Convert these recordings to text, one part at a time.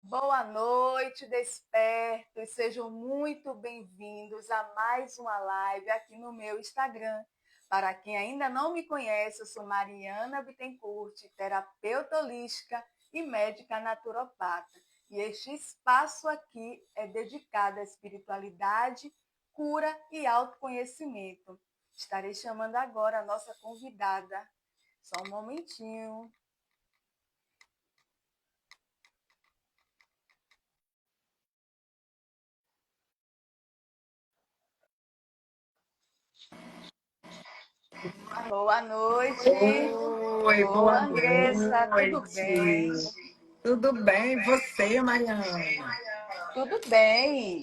Boa noite, despertos. Sejam muito bem-vindos a mais uma live aqui no meu Instagram. Para quem ainda não me conhece, eu sou Mariana Bittencourt, terapeuta holística e médica naturopata. E este espaço aqui é dedicado à espiritualidade, cura e autoconhecimento. Estarei chamando agora a nossa convidada. Só um momentinho. Boa noite. Oi, Ô, boa Andressa, tudo bem? noite. Tudo bem? E você, Mariana? Tudo bem.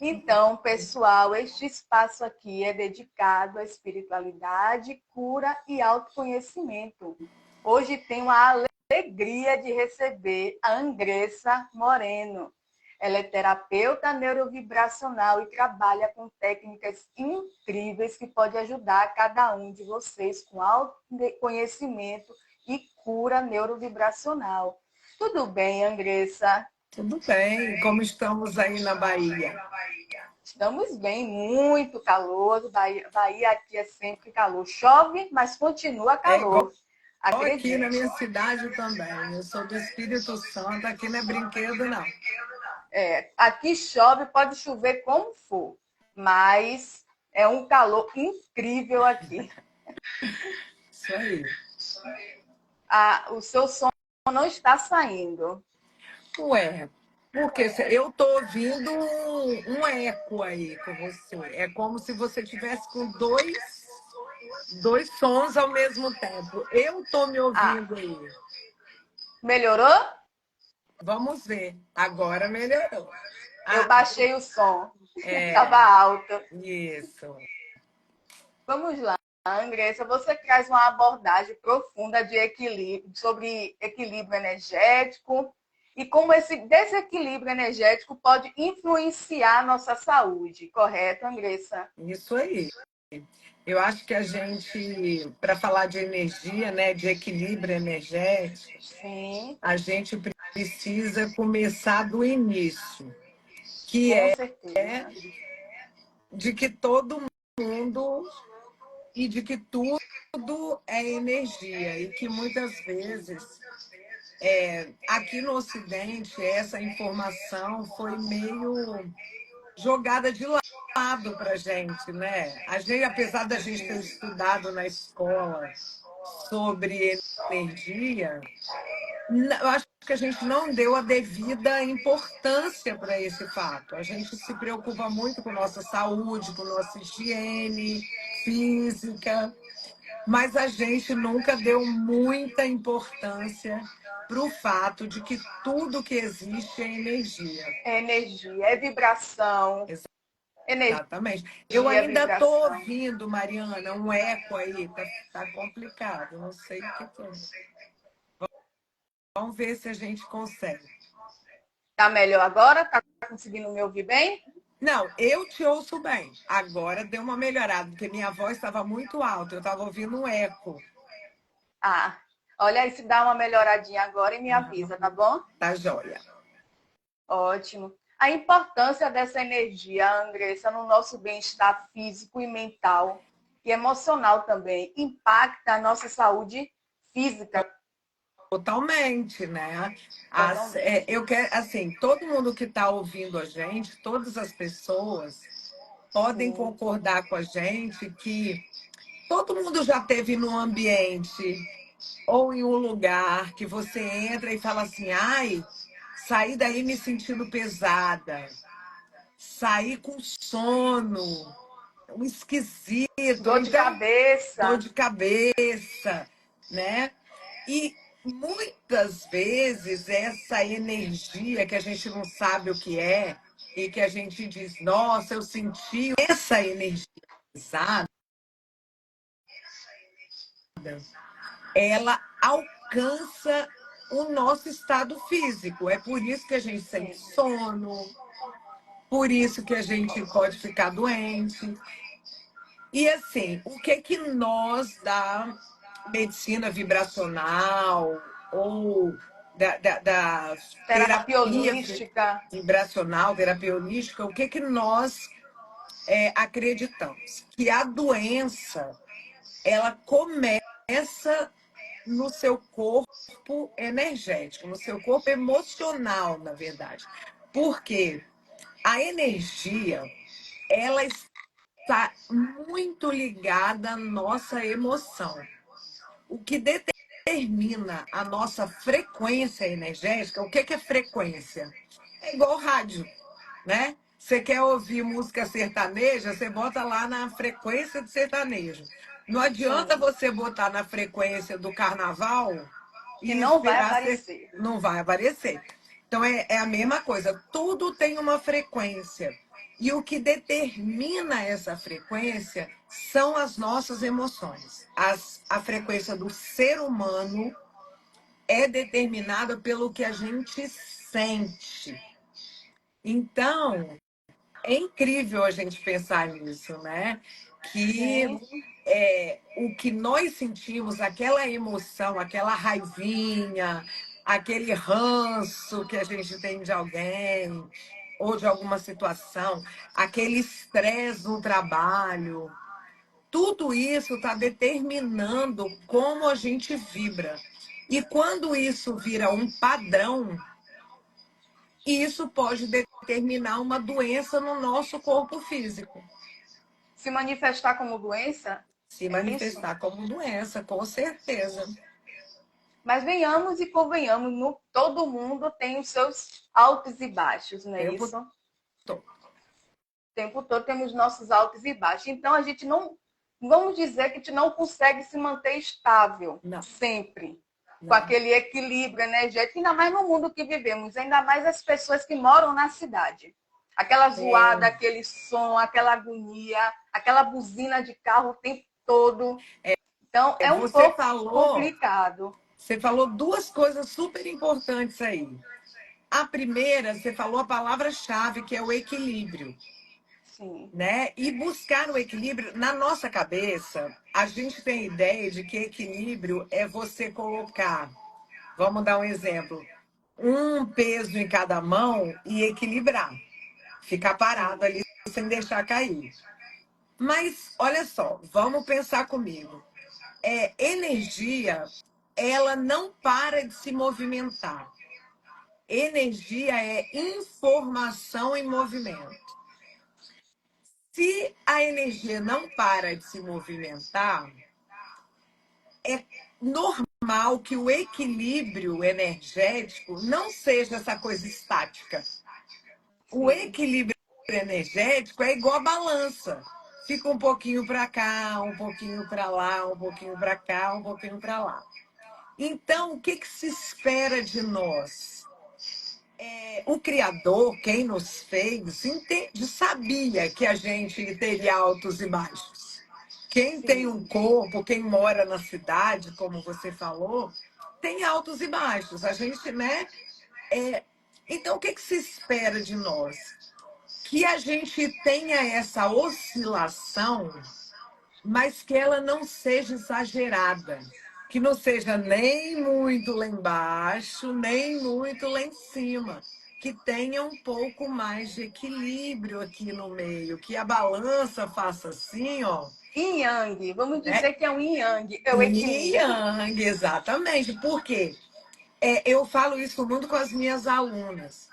Então, pessoal, este espaço aqui é dedicado à espiritualidade, cura e autoconhecimento. Hoje tenho a alegria de receber a Andressa Moreno. Ela é terapeuta neurovibracional e trabalha com técnicas incríveis que podem ajudar cada um de vocês com autoconhecimento e cura neurovibracional. Tudo bem, Andressa? Tudo bem. Como estamos aí na Bahia? Estamos bem, muito calor. Bahia aqui é sempre calor. Chove, mas continua É igual calor. aqui na Acredite. minha cidade também. Eu sou do Espírito Santo, aqui não é brinquedo, não. Aqui chove, pode chover como for, mas é um calor incrível aqui. Isso aí. O seu som não está saindo. Ué, porque eu tô ouvindo um eco aí com você. É como se você tivesse com dois sons ao mesmo tempo. Eu tô me Ah, ouvindo aí. melhorou? Vamos ver. Agora melhorou. Eu Ah, baixei o som. Estava é. alto. Isso. Vamos lá, Andressa, você traz uma abordagem profunda de equilíbrio, sobre equilíbrio energético e como esse desequilíbrio energético pode influenciar a nossa saúde, correto, Andressa? Isso aí. Eu acho que a gente, para falar de energia, né, de equilíbrio energético, Sim, a gente precisa começar do início, que com é certeza. de que todo mundo e de que tudo é energia e que muitas vezes aqui no Ocidente essa informação foi meio jogada de lado para a gente, né? A gente, apesar da gente ter estudado na escola sobre energia, eu acho que a gente não deu a devida importância para esse fato. A gente se preocupa muito com nossa saúde, com nossa higiene física, mas a gente nunca deu muita importância para o fato de que tudo que existe é energia. É energia, é vibração, energia, Exatamente. Eu ainda estou vibração. ouvindo, Mariana, um eco aí, tá complicado, não sei o que é. Vamos ver se a gente consegue. Tá melhor agora? Tá conseguindo me ouvir bem? Não, eu te ouço bem. Agora deu uma melhorada, porque minha voz estava muito alta, eu estava ouvindo um eco. Ah, olha aí se dá uma melhoradinha agora e me avisa, tá bom? Tá joia. Ótimo. A importância dessa energia, Andressa, no nosso bem-estar físico e mental e emocional também, impacta a nossa saúde física Totalmente, né? totalmente. Eu quero, assim, todo mundo que está ouvindo a gente, todas as pessoas podem Sim, concordar com a gente que todo mundo já teve num ambiente ou em um lugar que você entra e fala assim, ai, saí daí me sentindo pesada, saí com sono, um esquisito, ou dor de então dor cabeça. de cabeça, né? E muitas vezes essa energia que a gente não sabe o que é e que a gente diz, nossa, eu senti essa energia pesada, ela alcança o nosso estado físico. É por isso que a gente sente Sim, sono, por isso que a gente pode ficar doente. E assim, o que que nós da medicina vibracional ou da Terapia terapia holística. vibracional, terapia holística, o que, que nós acreditamos? Que a doença, ela começa no seu corpo energético, no seu corpo emocional, na verdade. Porque a energia, ela está muito ligada à nossa emoção. O que determina a nossa frequência energética, o que que é frequência? É igual rádio, né? Você quer ouvir música sertaneja, você bota lá na frequência do sertanejo. Não adianta Sim. você botar na frequência do carnaval Que e não vai esperar ser. aparecer. Não vai aparecer. Então é a mesma coisa, tudo tem uma frequência. E o que determina essa frequência são as nossas emoções. A frequência do ser humano é determinada pelo que a gente sente. Então, é incrível a gente pensar nisso, né? Que Sim, o que nós sentimos, aquela emoção, aquela raivinha, aquele ranço que a gente tem de alguém ou de alguma situação, aquele estresse no trabalho, tudo isso está determinando como a gente vibra. E quando isso vira um padrão, isso pode determinar uma doença no nosso corpo físico. se manifestar como doença, Se é isso? manifestar como doença, com certeza. Mas venhamos e convenhamos, todo mundo tem os seus altos e baixos, não é Tempo isso? O todo. tempo todo temos nossos altos e baixos. Então a gente não, vamos dizer que a gente não consegue se manter estável Não, sempre, com não. aquele equilíbrio energético, ainda mais no mundo que vivemos, ainda mais as pessoas que moram na cidade. Aquela zoada, É, aquele som, aquela agonia, aquela buzina de carro o tempo todo. Então é um você pouco falou, complicado. você falou duas coisas super importantes aí. A primeira, você falou a palavra-chave, que é o equilíbrio, Sim, né? E buscar o equilíbrio na nossa cabeça, a gente tem ideia de que equilíbrio é você colocar, vamos dar um exemplo, um peso em cada mão e equilibrar, ficar parado sim, ali sem deixar cair. Mas olha só, vamos pensar comigo. Energia, ela não para de se movimentar. Energia é informação em movimento. Se a energia não para de se movimentar, é normal que o equilíbrio energético não seja essa coisa estática. O sim. equilíbrio energético é igual a balança. Fica um pouquinho para cá, um pouquinho para lá, um pouquinho para cá, um pouquinho para lá. Então, o que, que se espera de nós? O Criador, quem nos fez, entende, sabia que a gente teria altos e baixos. Quem tem Sim. um corpo, quem mora na cidade, como você falou, tem altos e baixos. A gente, né? Então, o que, que se espera de nós? Que a gente tenha essa oscilação, mas que ela não seja exagerada. Que não seja nem muito lá embaixo, nem muito lá em cima. Que tenha um pouco mais de equilíbrio aqui no meio. Que a balança faça assim, ó. Yin Yang, vamos Né? dizer que é um Yin Yang, é o Yin equilíbrio. Yang, exatamente. Por quê? Eu falo isso muito com as minhas alunas.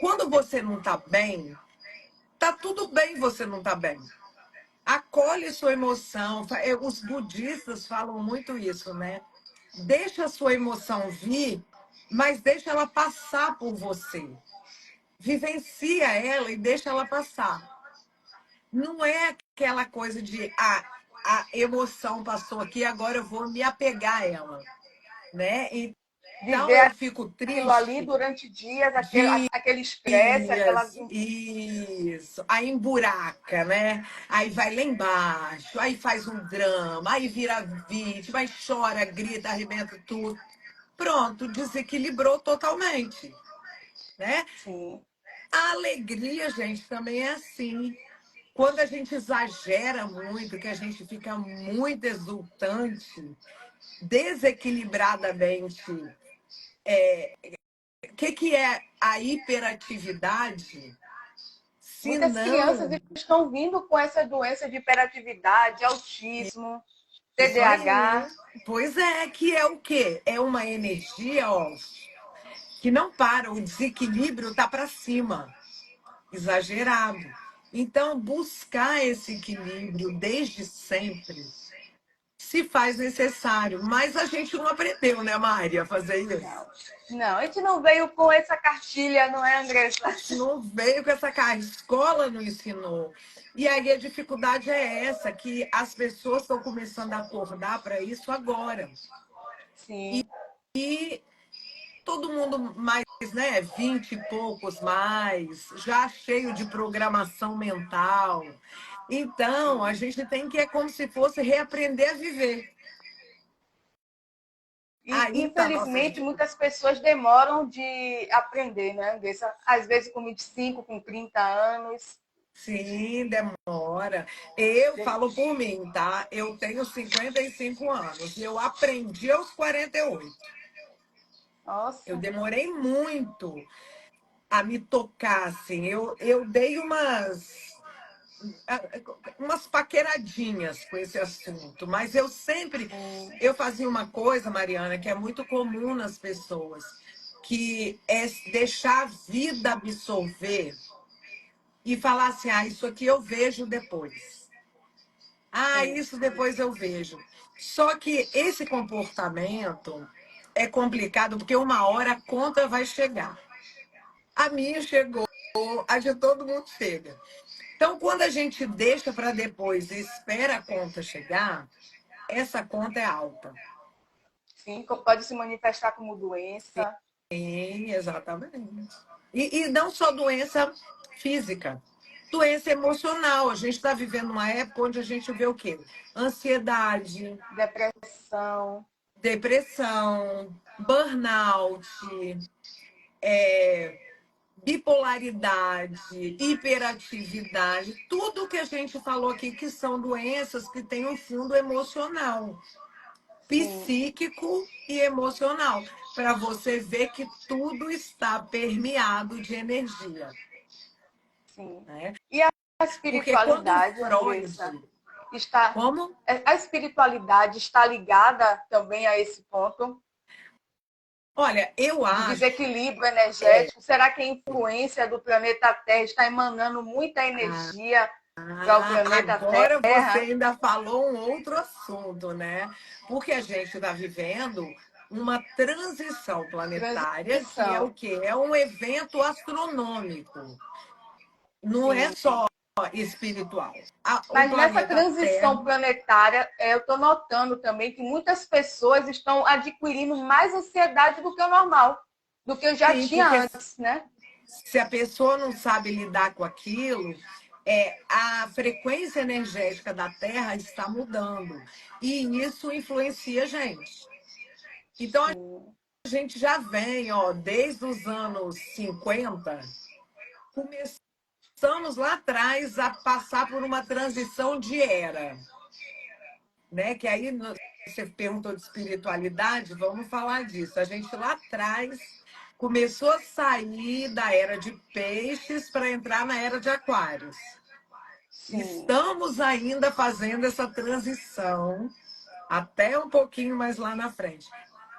Quando você não está bem, tá tudo bem você não tá bem. Acolhe sua emoção. Os budistas falam muito isso, né? Deixa a sua emoção vir, mas deixa ela passar por você. Vivencia ela e deixa ela passar. Não é aquela coisa de a emoção passou aqui, agora eu vou me apegar a ela, né? Então Viver eu fico aquilo ali triste. durante dias, Dias, aquele estresse, aquela. isso. Aí emburaca, né? Aí vai lá embaixo, aí faz um drama, aí vira vítima, aí chora, grita, arrebenta tudo. Pronto, desequilibrou totalmente, né? Sim. A alegria, gente, também é assim. Quando a gente exagera muito, que a gente fica muito exultante, desequilibradamente O que é a hiperatividade? Se Muitas crianças não, estão vindo com essa doença de hiperatividade, autismo, isso TDAH. aí. Pois é, que é o quê? É uma energia, ó, que não para, o desequilíbrio tá para cima, exagerado. Então, buscar esse equilíbrio desde sempre se faz necessário, mas a gente não aprendeu, né, Mari, a fazer isso. Não, não, a gente não veio com essa cartilha, não é, Andressa? Não veio com essa cara, a escola não ensinou. E aí a dificuldade é essa, que as pessoas estão começando a acordar para isso agora. Sim, E todo mundo mais, né, 20 e poucos mais, já cheio de programação mental. Então, a sim. gente tem que, é como se fosse reaprender a viver. E, Aí tá a nossa infelizmente, dificuldade. muitas pessoas demoram de aprender, né, Andressa? Às vezes com 25, com 30 anos. Sim, demora. Eu falo por mim, tá? Eu tenho 55 anos e eu aprendi aos 48. Eu Nossa, demorei muito a me tocar, assim. Eu dei umas paqueradinhas com esse assunto, mas eu sempre sim, eu fazia uma coisa, Mariana, que é muito comum nas pessoas, que é deixar a vida absorver e falar assim: ah, isso aqui eu vejo depois. Ah, sim, isso depois eu vejo. Só que esse comportamento é complicado porque uma hora a conta vai chegar. A minha chegou, a de todo mundo chega. Então, quando a gente deixa para depois e espera a conta chegar, essa conta é alta. sim. Pode se manifestar como doença. Sim, exatamente. E não só doença física, doença emocional. A gente está vivendo uma época onde a gente vê o quê? Ansiedade, Depressão, depressão, burnout, bipolaridade, hiperatividade, tudo que a gente falou aqui que são doenças que têm um fundo emocional, sim, psíquico e emocional, para você ver que tudo está permeado de energia, sim. né? E a Porque quando espiritualidade, Freud, Andressa, está. como? A espiritualidade está ligada também a esse ponto Olha, eu de acho, desequilíbrio energético? Será que a influência do planeta Terra está emanando muita energia para o planeta agora você Terra? ainda falou um outro assunto, né? Porque a gente está vivendo uma transição planetária, que é o Transição. quê? É um evento astronômico. Não é Sim. só espiritual. O Mas nessa planeta Terra, transição planetária, eu estou notando também que muitas pessoas estão adquirindo mais ansiedade do que o normal, do que eu já sim, tinha porque antes, né? se a pessoa não sabe lidar com aquilo, a frequência energética da Terra está mudando. E isso influencia a gente. Então, Sim, a gente já vem, ó, desde os anos 50, começamos lá atrás a passar por uma transição de era, né? Que aí você perguntou de espiritualidade, vamos falar disso. A gente lá atrás começou a sair da era de peixes para entrar na era de aquários. sim, Estamos ainda fazendo essa transição até um pouquinho mais lá na frente.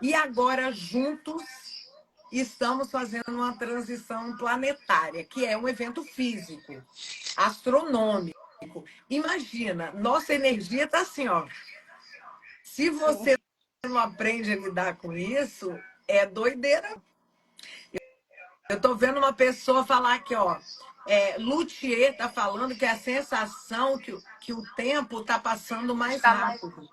E agora, juntos, estamos fazendo uma transição planetária, que é um evento físico, astronômico. Imagina, nossa energia está assim, ó. Se sim. você não aprende a lidar com isso, é doideira. Eu estou vendo uma pessoa falar aqui, ó. Luthier está falando que é a sensação que o tempo está passando mais Está mais. rápido.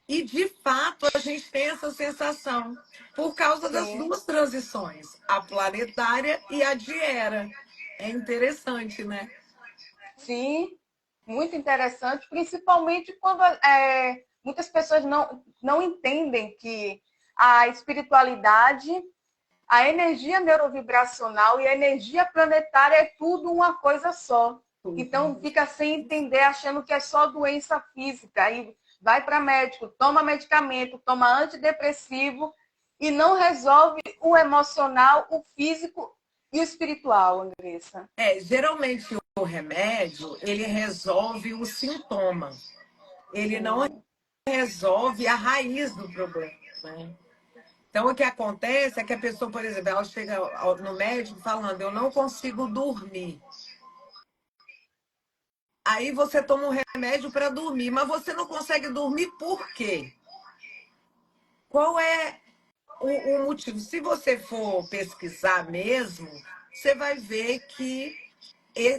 E, de fato, a gente tem essa sensação por causa das Sim, duas transições, a planetária e a de era. É interessante, né? sim. Muito interessante, principalmente quando muitas pessoas não entendem que a espiritualidade, a energia neurovibracional e a energia planetária é tudo uma coisa só. Então fica sem entender, achando que é só doença física. Aí vai para médico, toma medicamento, toma antidepressivo e não resolve o emocional, o físico e o espiritual, Andressa. Geralmente o remédio, ele resolve o sintoma. Ele não Sim, resolve a raiz do problema, né? Então, o que acontece é que a pessoa, por exemplo, ela chega no médico falando, eu não consigo dormir. Aí você toma um remédio para dormir, mas você não consegue dormir por quê? Qual é o motivo? Se você for pesquisar mesmo, você vai ver que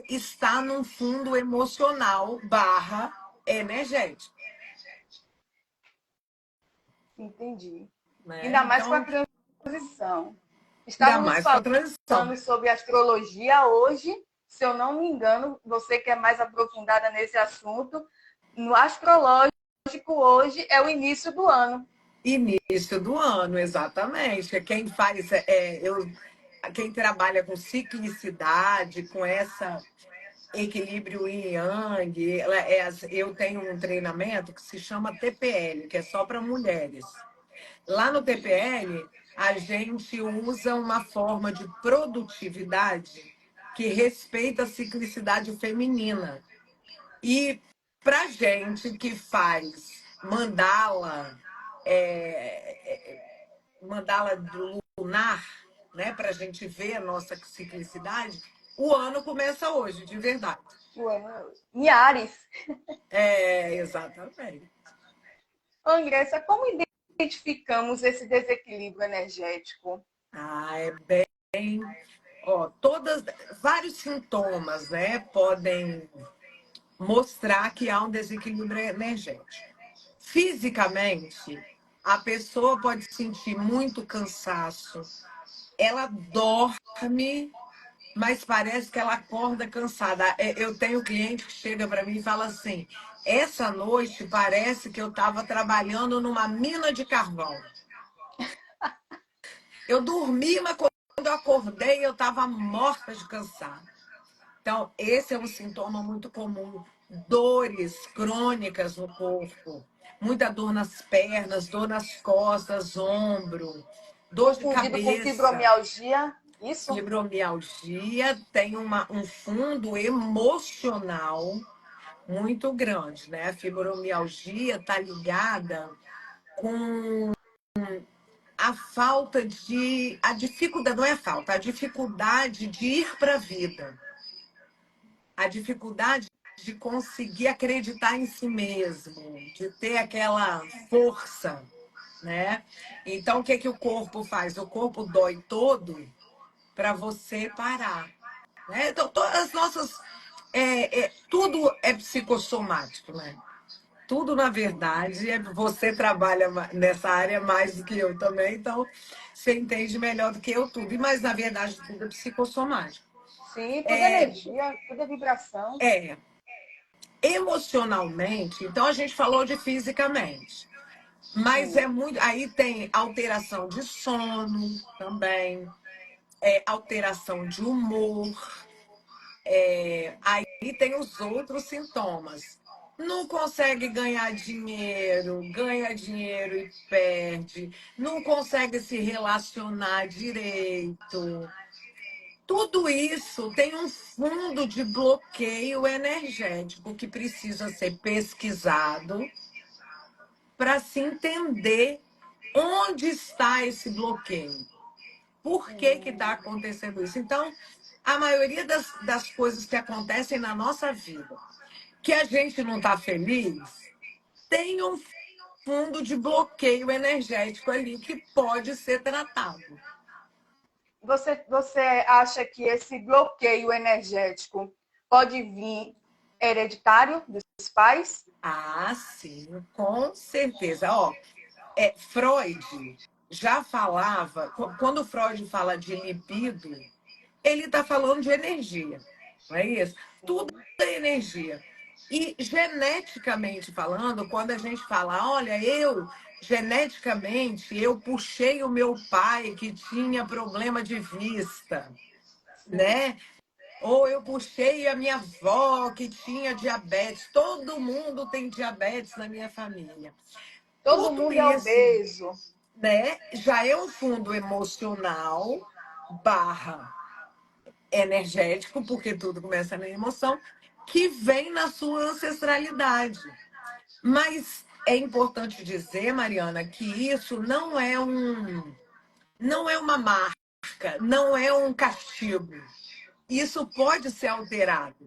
está num fundo emocional barra energético, entendi. né? Ainda mais com a Então, transição. ainda Estávamos mais com a transição. falando sobre astrologia hoje, se eu não me engano, você que é mais aprofundada nesse assunto, no astrológico hoje é o início do ano. Início do ano, exatamente. Quem faz, quem trabalha com ciclicidade, com essa equilíbrio yin yang, eu tenho um treinamento que se chama TPL, que é só para mulheres. Lá no TPL, a gente usa uma forma de produtividade que respeita a ciclicidade feminina. E para gente que faz mandala, mandala lunar, né, para a gente ver a nossa ciclicidade, o ano começa hoje, de verdade. Em Ares. Exatamente. Andressa, como identificamos esse desequilíbrio energético? É bem. Ó, vários sintomas, né, podem mostrar que há um desequilíbrio energético. Fisicamente, a pessoa pode sentir muito cansaço, ela dorme, mas parece que ela acorda cansada. Eu tenho cliente que chega para mim e fala assim: essa noite parece que eu estava trabalhando numa mina de carvão. Eu dormi, mas quando eu acordei, eu estava morta de cansado. Então, esse é um sintoma muito comum. Dores crônicas no corpo. Muita dor nas pernas, dor nas costas, ombro, dor de Confundido com cabeça. fibromialgia, isso? Fibromialgia tem um fundo emocional muito grande, né? A fibromialgia está ligada com a falta de. A dificuldade, não é falta, a dificuldade de ir para a vida. A dificuldade de conseguir acreditar em si mesmo, de ter aquela força, né? Então, o que que o corpo faz? O corpo dói todo para você parar, né? Então, todas as nossas, tudo é psicossomático, né? Tudo, na verdade, você trabalha nessa área mais do que eu também, então você entende melhor do que eu tudo. Mas, na verdade, tudo é psicossomático. Sim, tudo é energia, tudo é vibração. É, emocionalmente, então a gente falou de fisicamente, mas é Sim. muito. Aí tem alteração de sono também, alteração de humor, aí tem os outros sintomas. Não consegue ganhar dinheiro, ganha dinheiro e perde, não consegue se relacionar direito. Tudo isso tem um fundo de bloqueio energético que precisa ser pesquisado para se entender onde está esse bloqueio. Por que está acontecendo isso? Então, a maioria das coisas que acontecem na nossa vida, que a gente não está feliz, tem um fundo de bloqueio energético ali que pode ser tratado. Você acha que esse bloqueio energético pode vir hereditário dos pais? Ah, sim, com certeza. Ó, Freud já falava, quando Freud fala de libido, ele está falando de energia, não é isso? Tudo é energia. E geneticamente falando, quando a gente fala, olha, geneticamente, eu puxei o meu pai que tinha problema de vista, Sim. né? Ou eu puxei a minha avó que tinha diabetes. Todo mundo tem diabetes na minha família. Todo Tudo mundo é isso obeso. né, já é um fundo emocional barra energético, porque tudo começa na emoção, que vem na sua ancestralidade. Mas é importante dizer, Mariana, que isso não é uma marca, não é um castigo. Isso pode ser alterado,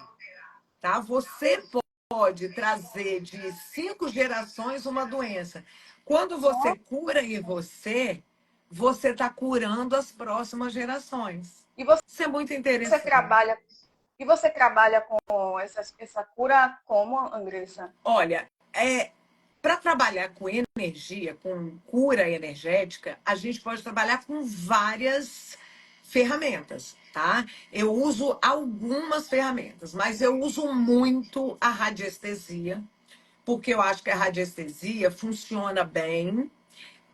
tá? Você pode trazer de 5 gerações uma doença. Quando você cura em você, você está curando as próximas gerações. E você, Isso é muito você interessante. trabalha e você trabalha com essa cura como, Andressa? Olha, para trabalhar com energia, com cura energética, a gente pode trabalhar com várias ferramentas, tá? Eu uso algumas ferramentas, mas eu uso muito a radiestesia, porque eu acho que a radiestesia funciona bem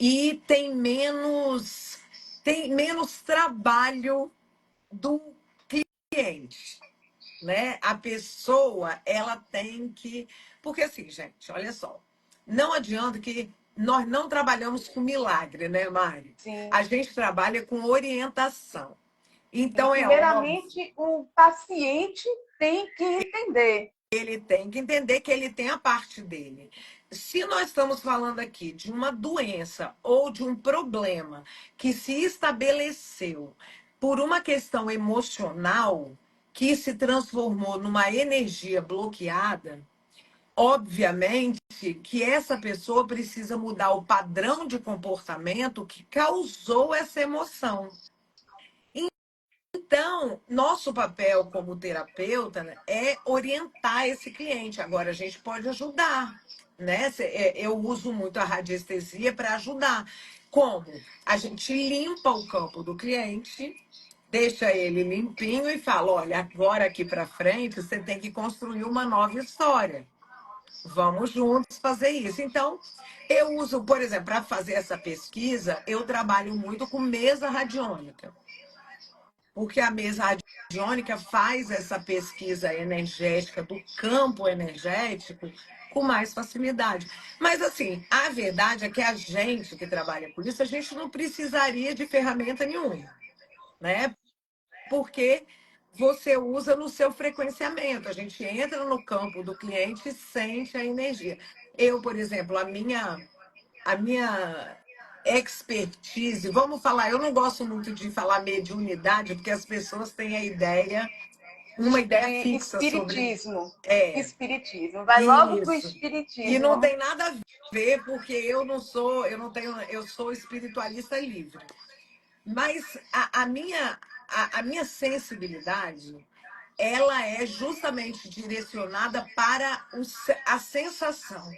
e tem menos trabalho do cliente, né? A pessoa, ela tem que. Porque assim, gente, olha só. Não adianta que nós não trabalhamos com milagre, né, Mari? Sim. A gente trabalha com orientação. Sim. Então é óbvio, Primeiramente, o paciente tem que entender. ele tem que entender que ele tem a parte dele. Se nós estamos falando aqui de uma doença ou de um problema que se estabeleceu por uma questão emocional que se transformou numa energia bloqueada, obviamente que essa pessoa precisa mudar o padrão de comportamento que causou essa emoção. Então, nosso papel como terapeuta, né, é orientar esse cliente. Agora, a gente pode ajudar, né? Eu uso muito a radiestesia para ajudar. Como? A gente limpa o campo do cliente, deixa ele limpinho e fala: olha, agora aqui para frente você tem que construir uma nova história. Vamos juntos fazer isso. Então, eu uso, por exemplo, para fazer essa pesquisa, eu trabalho muito com mesa radiônica, porque a mesa radiônica faz essa pesquisa energética do campo energético com mais facilidade. Mas, assim, a verdade é que a gente que trabalha com isso, a gente não precisaria de ferramenta nenhuma, né? Porque você usa no seu frequenciamento. A gente entra no campo do cliente e sente a energia. Eu, por exemplo, a minha expertise, vamos falar, eu não gosto muito de falar mediunidade, porque as pessoas têm uma ideia De fixa sobre. espiritismo. É, Espiritismo. Vai logo para o isso. E não espiritismo. tem nada a ver, porque eu sou espiritualista livre. Mas a minha sensibilidade, ela é justamente direcionada para a sensação.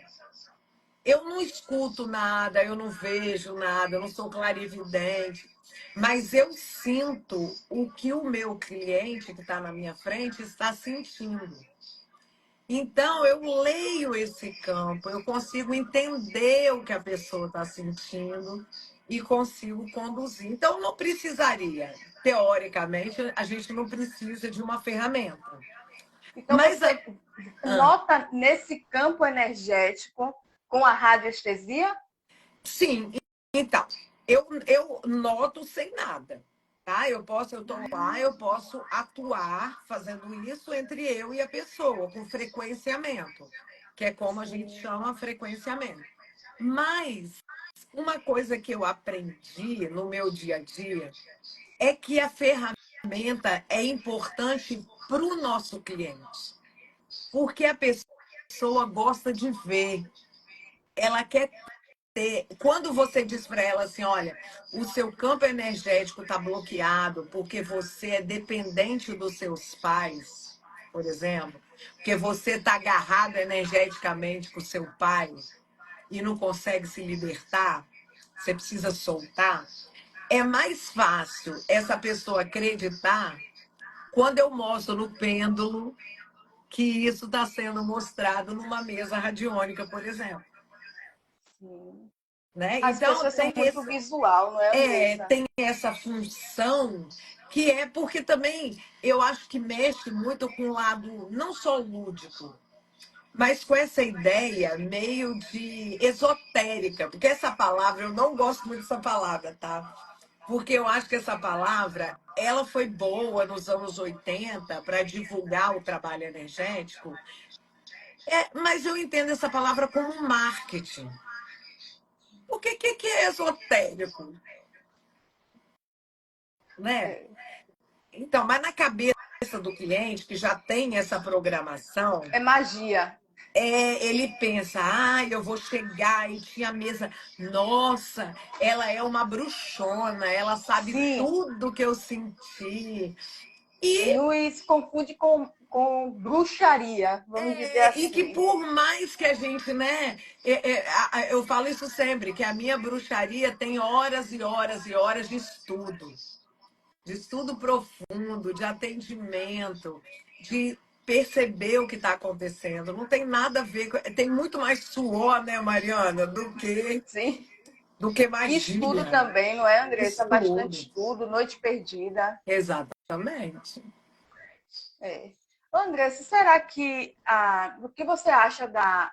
Eu não escuto nada, eu não vejo nada, eu não sou clarividente, mas eu sinto o que o meu cliente que está na minha frente está sentindo. Então, eu leio esse campo, eu consigo entender o que a pessoa está sentindo e consigo conduzir. Então, não precisaria, teoricamente, a gente não precisa de uma ferramenta. Então, Mas, você nota nesse campo energético com a radiestesia? sim, então, eu noto sem nada, tá? Eu tô lá, eu posso atuar fazendo isso entre eu e a pessoa, com frequenciamento, que é como a gente Sim. chama frequenciamento. Mas uma coisa que eu aprendi no meu dia a dia é que a ferramenta é importante para o nosso cliente, porque a pessoa gosta de ver, ela quer ter. Quando você diz para ela assim, olha, o seu campo energético está bloqueado porque você é dependente dos seus pais, por exemplo, porque você está agarrado energeticamente com o seu pai e não consegue se libertar, você precisa soltar. É mais fácil essa pessoa acreditar quando eu mostro no pêndulo que isso está sendo mostrado numa mesa radiônica, por exemplo. Sim. Né? As Então, pessoas são muito visual, não é, Andressa? tem essa função que é porque também eu acho que mexe muito com o lado não só lúdico, mas com essa ideia meio de esotérica, porque essa palavra, eu não gosto muito dessa palavra, tá? Porque eu acho que essa palavra, ela foi boa nos anos 80 para divulgar o trabalho energético, mas eu entendo essa palavra como marketing. Porque que é esotérico, né? É, Então, mas na cabeça do cliente que já tem essa programação, é magia. ele pensa, eu vou chegar e tinha a mesa, nossa, ela é uma bruxona, ela sabe Sim, tudo que eu senti. e E, nos confunde com bruxaria, vamos dizer e que assim. por mais que a gente, né, eu falo isso sempre, que a minha bruxaria tem horas e horas e horas de estudo profundo, de atendimento, de perceber o que está acontecendo. Não tem nada a ver com. Tem muito mais suor, né, Mariana, Sim. do que E estudo magia. também, não é, Andressa? Bastante Estudo. estudo, noite perdida. Exatamente. É. Andressa, será que o que você acha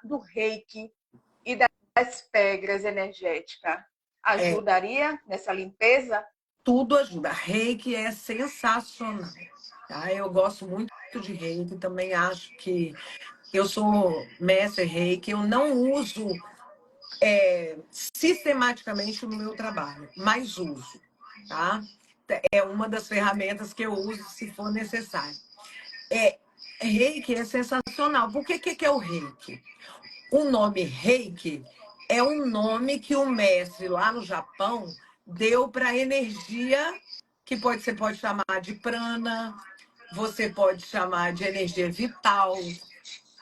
do reiki e das pedras energéticas É, ajudaria nessa limpeza? tudo ajuda. Reiki é sensacional. Tá? Eu gosto muito de Reiki, também acho que eu sou mestre Reiki, eu não uso sistematicamente no meu trabalho, mas uso, tá? É uma das ferramentas que eu uso se for necessário. É, Reiki é sensacional. Por que é o Reiki? O nome Reiki é um nome que o mestre lá no Japão deu para a energia que você pode chamar de prana, você pode chamar de energia vital,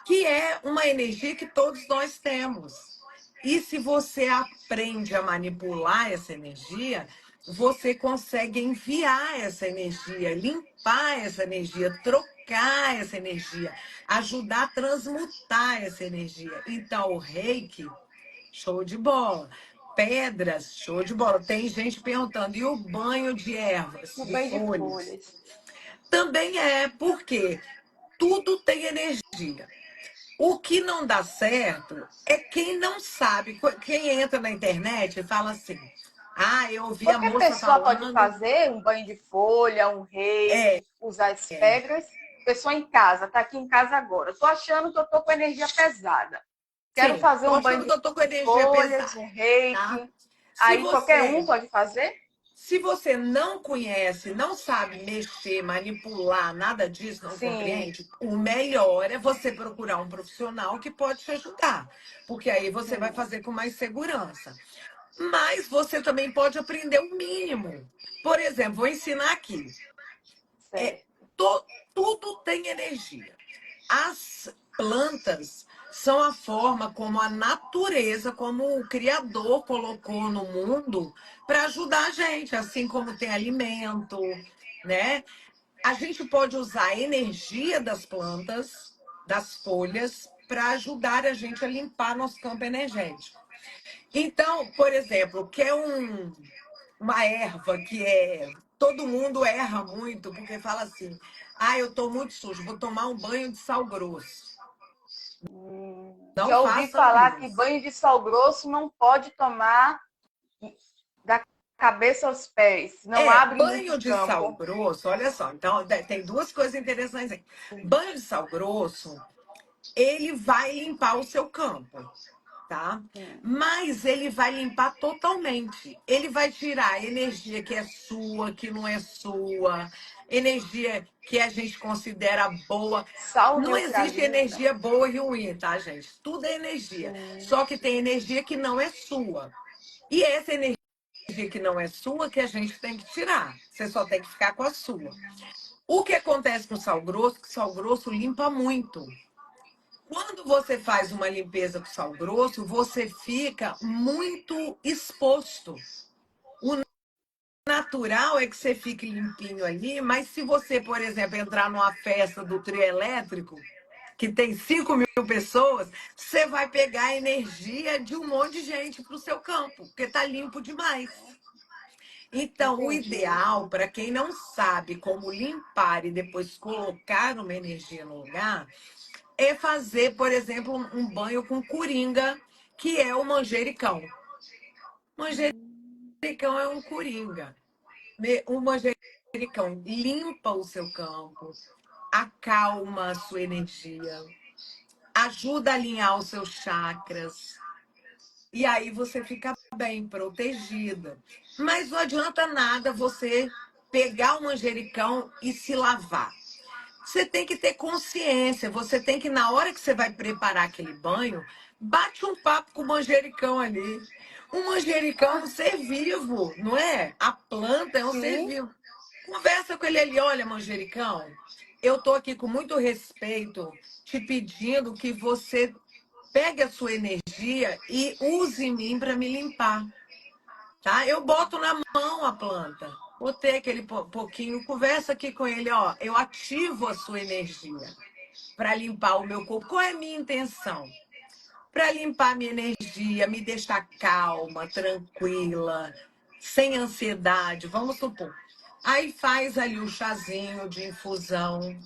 que é uma energia que todos nós temos. E se você aprende a manipular essa energia, você consegue enviar essa energia, limpar essa energia, trocar essa energia, ajudar a transmutar essa energia. Então, o reiki, show de bola. Pedras, show de bola. Tem gente perguntando, e o banho de ervas, No de banho de folhas? folhas. Também porque tudo tem energia. O que não dá certo é quem não sabe. Quem entra na internet e fala assim: eu ouvi a Qualquer moça pessoa pode falando. fazer um banho de folha, um É, reiki, usar as pedras. Pessoa em casa, está aqui em casa agora. Estou achando que eu estou com energia pesada. Quero sim, fazer tô um banho achando que de eu tô com energia folhas, pesada, um tá? reiki. Se Aí qualquer um você, pode fazer? se você não conhece, não sabe mexer, manipular, nada disso, não Sim, compreende, o melhor é você procurar um profissional que pode te ajudar, porque aí você vai sim, fazer com mais segurança. Mas você também pode aprender o mínimo. Por exemplo, vou ensinar aqui. É, certo. tudo tem energia. As plantas são a forma como a natureza, como o Criador colocou no mundo para ajudar a gente, assim como tem alimento, né? A gente pode usar a energia das plantas, das folhas, para ajudar a gente a limpar nosso campo energético. Então, por exemplo, uma erva que todo mundo erra muito, porque fala assim: eu estou muito sujo, vou tomar um banho de sal grosso. Não Já ouvi façam falar que isso. banho de sal grosso não pode tomar da cabeça aos pés. Não abre muito Banho de sal campo. grosso, olha só. Então, tem duas coisas interessantes aí. Banho de sal grosso, ele vai limpar o seu campo, tá? Sim, Mas ele vai limpar totalmente. Ele vai tirar a energia que é sua, que não é sua, energia que a gente considera boa. sal Não existe neutraliza. energia boa e ruim, tá, gente? Tudo é energia. Sim, Só que tem energia que não é sua. E essa energia que não é sua que a gente tem que tirar. Você só tem que ficar com a sua. O que acontece com o sal grosso? Que o sal grosso limpa muito. Quando você faz uma limpeza com sal grosso, você fica muito exposto. O natural é que você fique limpinho ali, mas se você, por exemplo, entrar numa festa do trio elétrico, que tem 5.000 pessoas, você vai pegar a energia de um monte de gente para o seu campo, porque está limpo demais. Então, o entendi. ideal, para quem não sabe como limpar e depois colocar uma energia no lugar, é fazer, por exemplo, um banho com coringa, que é o manjericão. Manjericão é um coringa. O manjericão limpa o seu campo, acalma a sua energia, ajuda a alinhar os seus chakras. E aí você fica bem protegida. Mas não adianta nada você pegar o manjericão e se lavar. Você tem que ter consciência. Você tem que, na hora que você vai preparar aquele banho, bate um papo com o manjericão ali. O manjericão é um ser vivo, não é? A planta é um ser Sim, vivo. Conversa com ele ali, olha, manjericão, eu tô aqui com muito respeito te pedindo que você pegue a sua energia e use em mim para me limpar, tá? Eu boto na mão a planta, botei aquele pouquinho, conversa aqui com ele, ó, eu ativo a sua energia para limpar o meu corpo. Qual é a minha intenção? Para limpar minha energia, me deixar calma, tranquila, sem ansiedade, vamos supor. Aí faz ali o chazinho de infusão,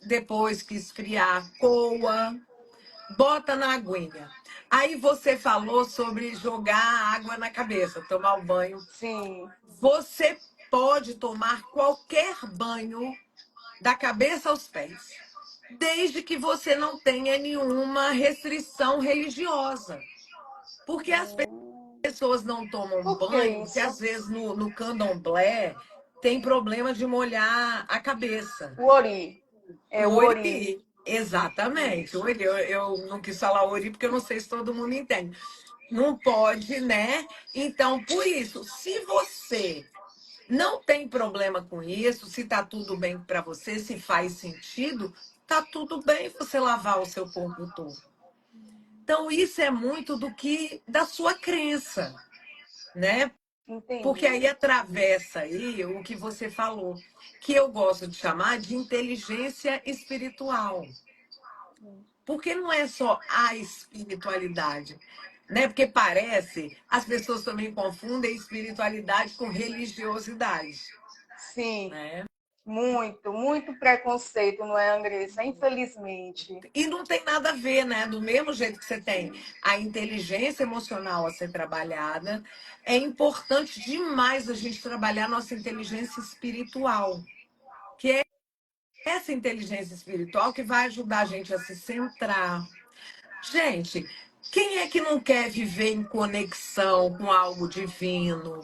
depois que esfriar, coa, bota na aguinha. Aí você falou sobre jogar água na cabeça, tomar o banho. sim. Você pode tomar qualquer banho da cabeça aos pés, desde que você não tenha nenhuma restrição religiosa. Porque as pessoas não tomam Por que banho, porque isso? às vezes no candomblé tem problema de molhar a cabeça. O ori. É O o ori. ori, exatamente. O Isso. ori, eu não quis falar ori porque eu não sei se todo mundo entende. Não pode, né? Então, por isso, se você não tem problema com isso, se tá tudo bem para você, se faz sentido, tá tudo bem você lavar o seu corpo todo. Então, isso é muito do que da sua crença, né? Porque Entendi. aí atravessa aí o que você falou, que eu gosto de chamar de inteligência espiritual. Porque não é só a espiritualidade, né? Porque parece, as pessoas também confundem espiritualidade com religiosidade, Sim. né? Muito, muito preconceito, não é, Andressa? Infelizmente. E não tem nada a ver, né? Do mesmo jeito que você tem Sim. a inteligência emocional a ser trabalhada, é importante demais a gente trabalhar nossa inteligência espiritual, que é essa inteligência espiritual que vai ajudar a gente a se centrar. Gente, quem é que não quer viver em conexão com algo divino?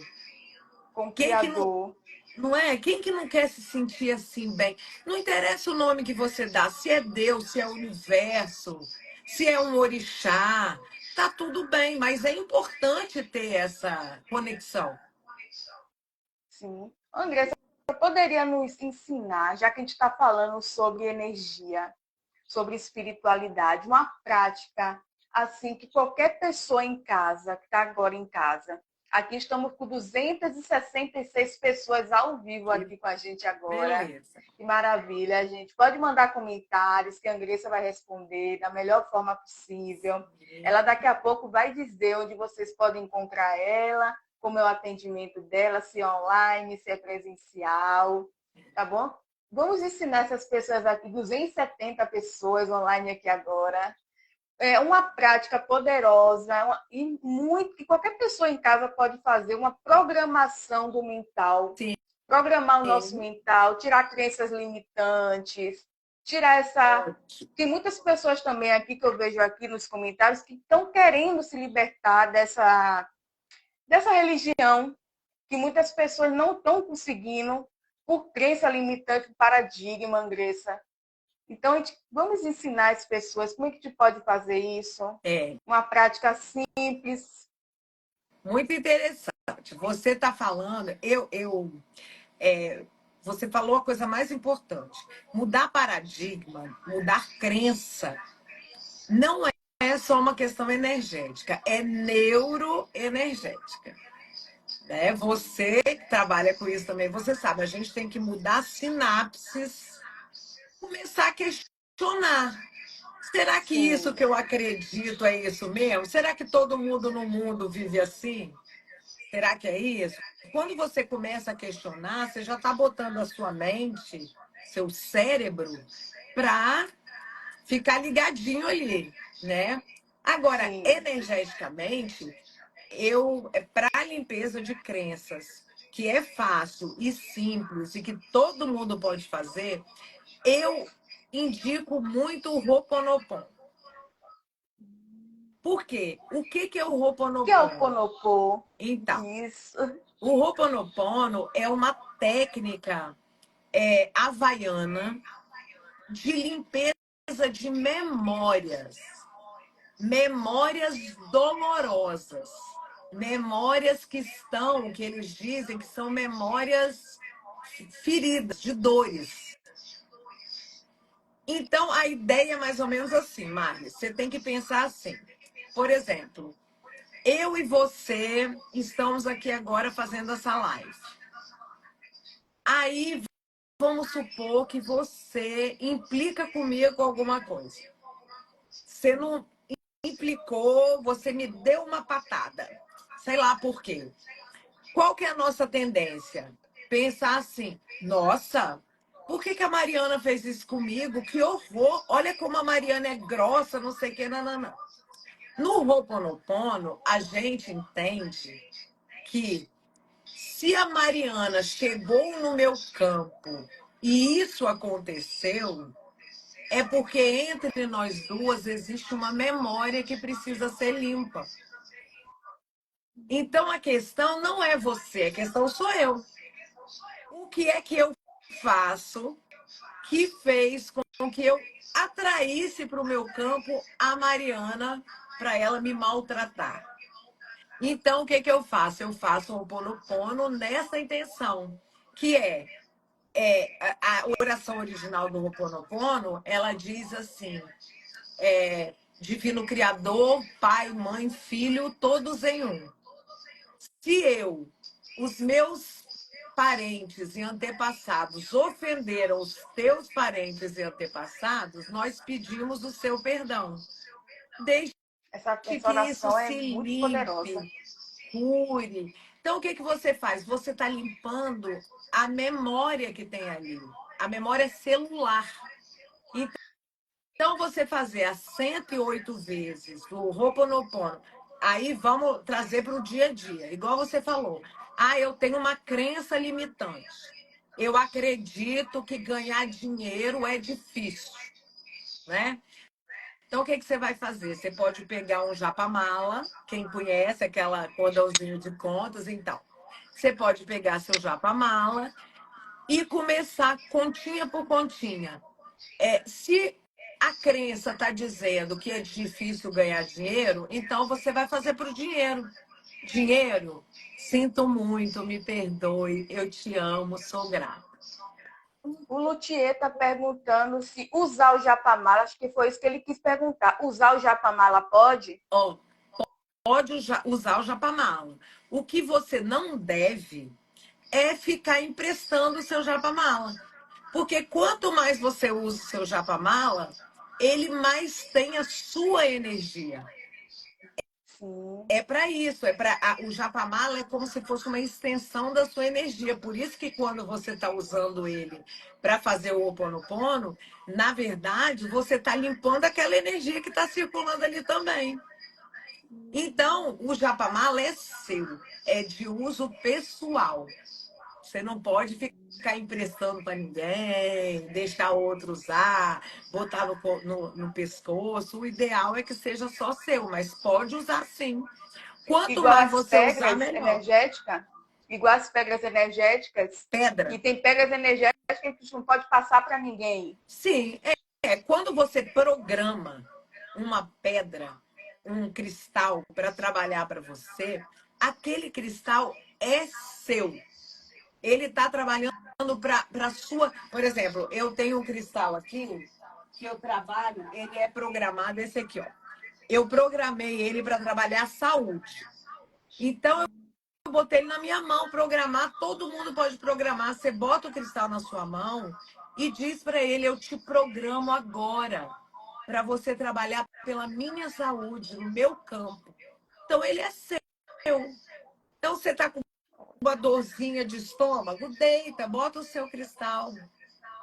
Com o Quem que não, Criador. não é? Quem que não quer se sentir assim bem? Não interessa o nome que você dá, se é Deus, se é o universo, se é um orixá, tá tudo bem, mas é importante ter essa conexão. Sim. Andressa, você poderia nos ensinar, já que a gente está falando sobre energia, sobre espiritualidade, uma prática assim que qualquer pessoa em casa, que está agora em casa, aqui estamos com 266 pessoas ao vivo Que aqui com a gente agora. beleza. Que maravilha, gente. Pode mandar comentários que a Andressa vai responder da melhor forma possível. Ela daqui a pouco vai dizer onde vocês podem encontrar ela, como é o atendimento dela, se é online, se é presencial, tá bom? Vamos ensinar essas pessoas aqui, 270 pessoas online aqui agora. É uma prática poderosa e muito que qualquer pessoa em casa pode fazer, uma programação do mental, Sim, programar o nosso mental, tirar crenças limitantes, tirar essa. Tem muitas pessoas também aqui que eu vejo aqui nos comentários que estão querendo se libertar dessa religião, que muitas pessoas não estão conseguindo por crença limitante, paradigma, Andressa. Então, vamos ensinar as pessoas como é que a gente pode fazer isso. é Uma prática simples. muito interessante. Você está falando, você falou a coisa mais importante. Mudar paradigma, mudar crença, não é só uma questão energética, é neuroenergética. Né? Você que trabalha com isso também, você sabe, a gente tem que mudar sinapses, começar a questionar. Será que isso Sim, que eu acredito é isso mesmo? Será que todo mundo no mundo vive assim? Será que é isso? Quando você começa a questionar, você já está botando a sua mente, seu cérebro, para ficar ligadinho ali, né? Agora, Sim. energeticamente, para a limpeza de crenças, que é fácil e simples e que todo mundo pode fazer, eu indico muito o Ho'oponopono. Por quê? O que é o O que é o Ho'oponopono? Ponopô? Então, Isso. o Ho'oponopono é uma técnica havaiana de limpeza de memórias. Memórias dolorosas. Memórias que eles dizem que são memórias feridas, de dores. Então, a ideia é mais ou menos assim, Mari. Você tem que pensar assim. Por exemplo, eu e você estamos aqui agora fazendo essa live. Aí, vamos supor que você implica comigo com alguma coisa. Você não implicou, você me deu uma patada. Sei lá por quê. Qual que é a nossa tendência? Pensar assim, nossa, por que a Mariana fez isso comigo? Que horror! Olha como a Mariana é grossa, não sei o que, não. No Ho'oponopono, a gente entende que se a Mariana chegou no meu campo e isso aconteceu, é porque entre nós duas existe uma memória que precisa ser limpa. Então a questão não é você, a questão sou eu. O que é que eu faço que fez com que eu atraísse para o meu campo a Mariana para ela me maltratar? Então, o que que eu faço? Eu faço um Ho'oponopono nessa intenção, que a oração original do Ho'oponopono, ela diz assim, Divino Criador, Pai, Mãe, Filho, todos em um. Se os meus parentes e antepassados ofenderam os teus parentes e antepassados, nós pedimos o seu perdão. Desde Essa que isso oração é se muito poderosa. limpe, cure. Então, o que você faz? Você está limpando a memória que tem ali, a memória celular. Então, você fazer as 108 vezes o Ho'oponopono, aí vamos trazer para o dia a dia, igual você falou. Ah, eu tenho uma crença limitante. Eu acredito que ganhar dinheiro é difícil, né? Então, o que você vai fazer? Você pode pegar um japamala, quem conhece aquela cordãozinho de contas, então. Você pode pegar seu japamala e começar continha por continha. Se a crença está dizendo que é difícil ganhar dinheiro, então você vai fazer para o dinheiro. Dinheiro, sinto muito, me perdoe, eu te amo, sou grata. O Luthier está perguntando se usar o japamala, acho que foi isso que ele quis perguntar. Usar o japamala pode? Ó, pode usar o japamala. O que você não deve é ficar emprestando o seu japamala. Porque quanto mais você usa o seu japamala, ele mais tem a sua energia. Sim. É para isso, o japamala é como se fosse uma extensão da sua energia. Por isso que quando você está usando ele para fazer o Ho Oponopono, na verdade, você está limpando aquela energia que está circulando ali também. Então, o japamala é seu, é de uso pessoal. Você não pode ficar emprestando para ninguém, deixar outro usar, botar no pescoço. O ideal é que seja só seu, mas pode usar sim. Quanto Igual mais as você usar, pedras melhor. energéticas, igual as pedras energéticas, que Pedra? tem pedras energéticas que a gente não pode passar para ninguém. Sim, quando você programa uma pedra, um cristal para trabalhar para você, aquele cristal é seu. Ele está trabalhando para sua. Por exemplo, eu tenho um cristal aqui que eu trabalho, ele é programado, esse aqui, ó. Eu programei ele para trabalhar saúde. Então, eu botei ele na minha mão, programar, todo mundo pode programar. Você bota o cristal na sua mão e diz para ele: eu te programo agora para você trabalhar pela minha saúde, no meu campo. Então, ele é seu. Então, você está com uma dorzinha de estômago, deita, bota o seu cristal.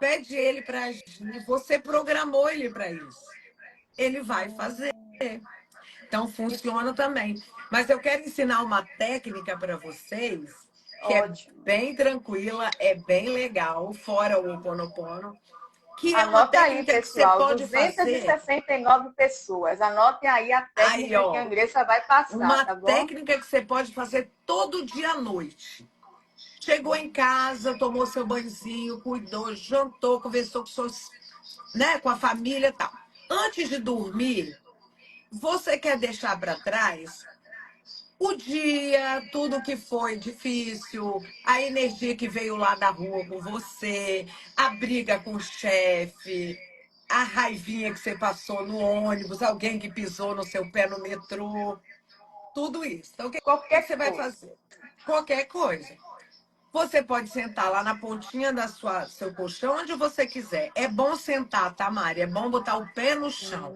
pede ele para agir, você programou ele para isso. Ele vai fazer. Então, funciona também. Mas eu quero ensinar uma técnica para vocês que é Ótimo. bem tranquila, é bem legal, fora o Ho Oponopono, que é uma Anota aí, técnica que você pessoal, pode fazer. 269 pessoas. Anotem aí a Aí, técnica que a ó, Andressa vai passar, uma tá bom? técnica que você pode fazer todo dia à noite. Chegou em casa, tomou seu banhozinho, cuidou, jantou, conversou com seus, né, com a família e tal. Antes de dormir, você quer deixar para trás o dia, tudo que foi difícil, a energia que veio lá da rua com você, a briga com o chefe, a raivinha que você passou no ônibus, alguém que pisou no seu pé no metrô, tudo isso. Então, o que você Qualquer vai coisa. fazer? Qualquer coisa. Você pode sentar lá na pontinha da seu colchão, onde você quiser. É bom sentar, tá, Mari? É bom botar o pé no chão.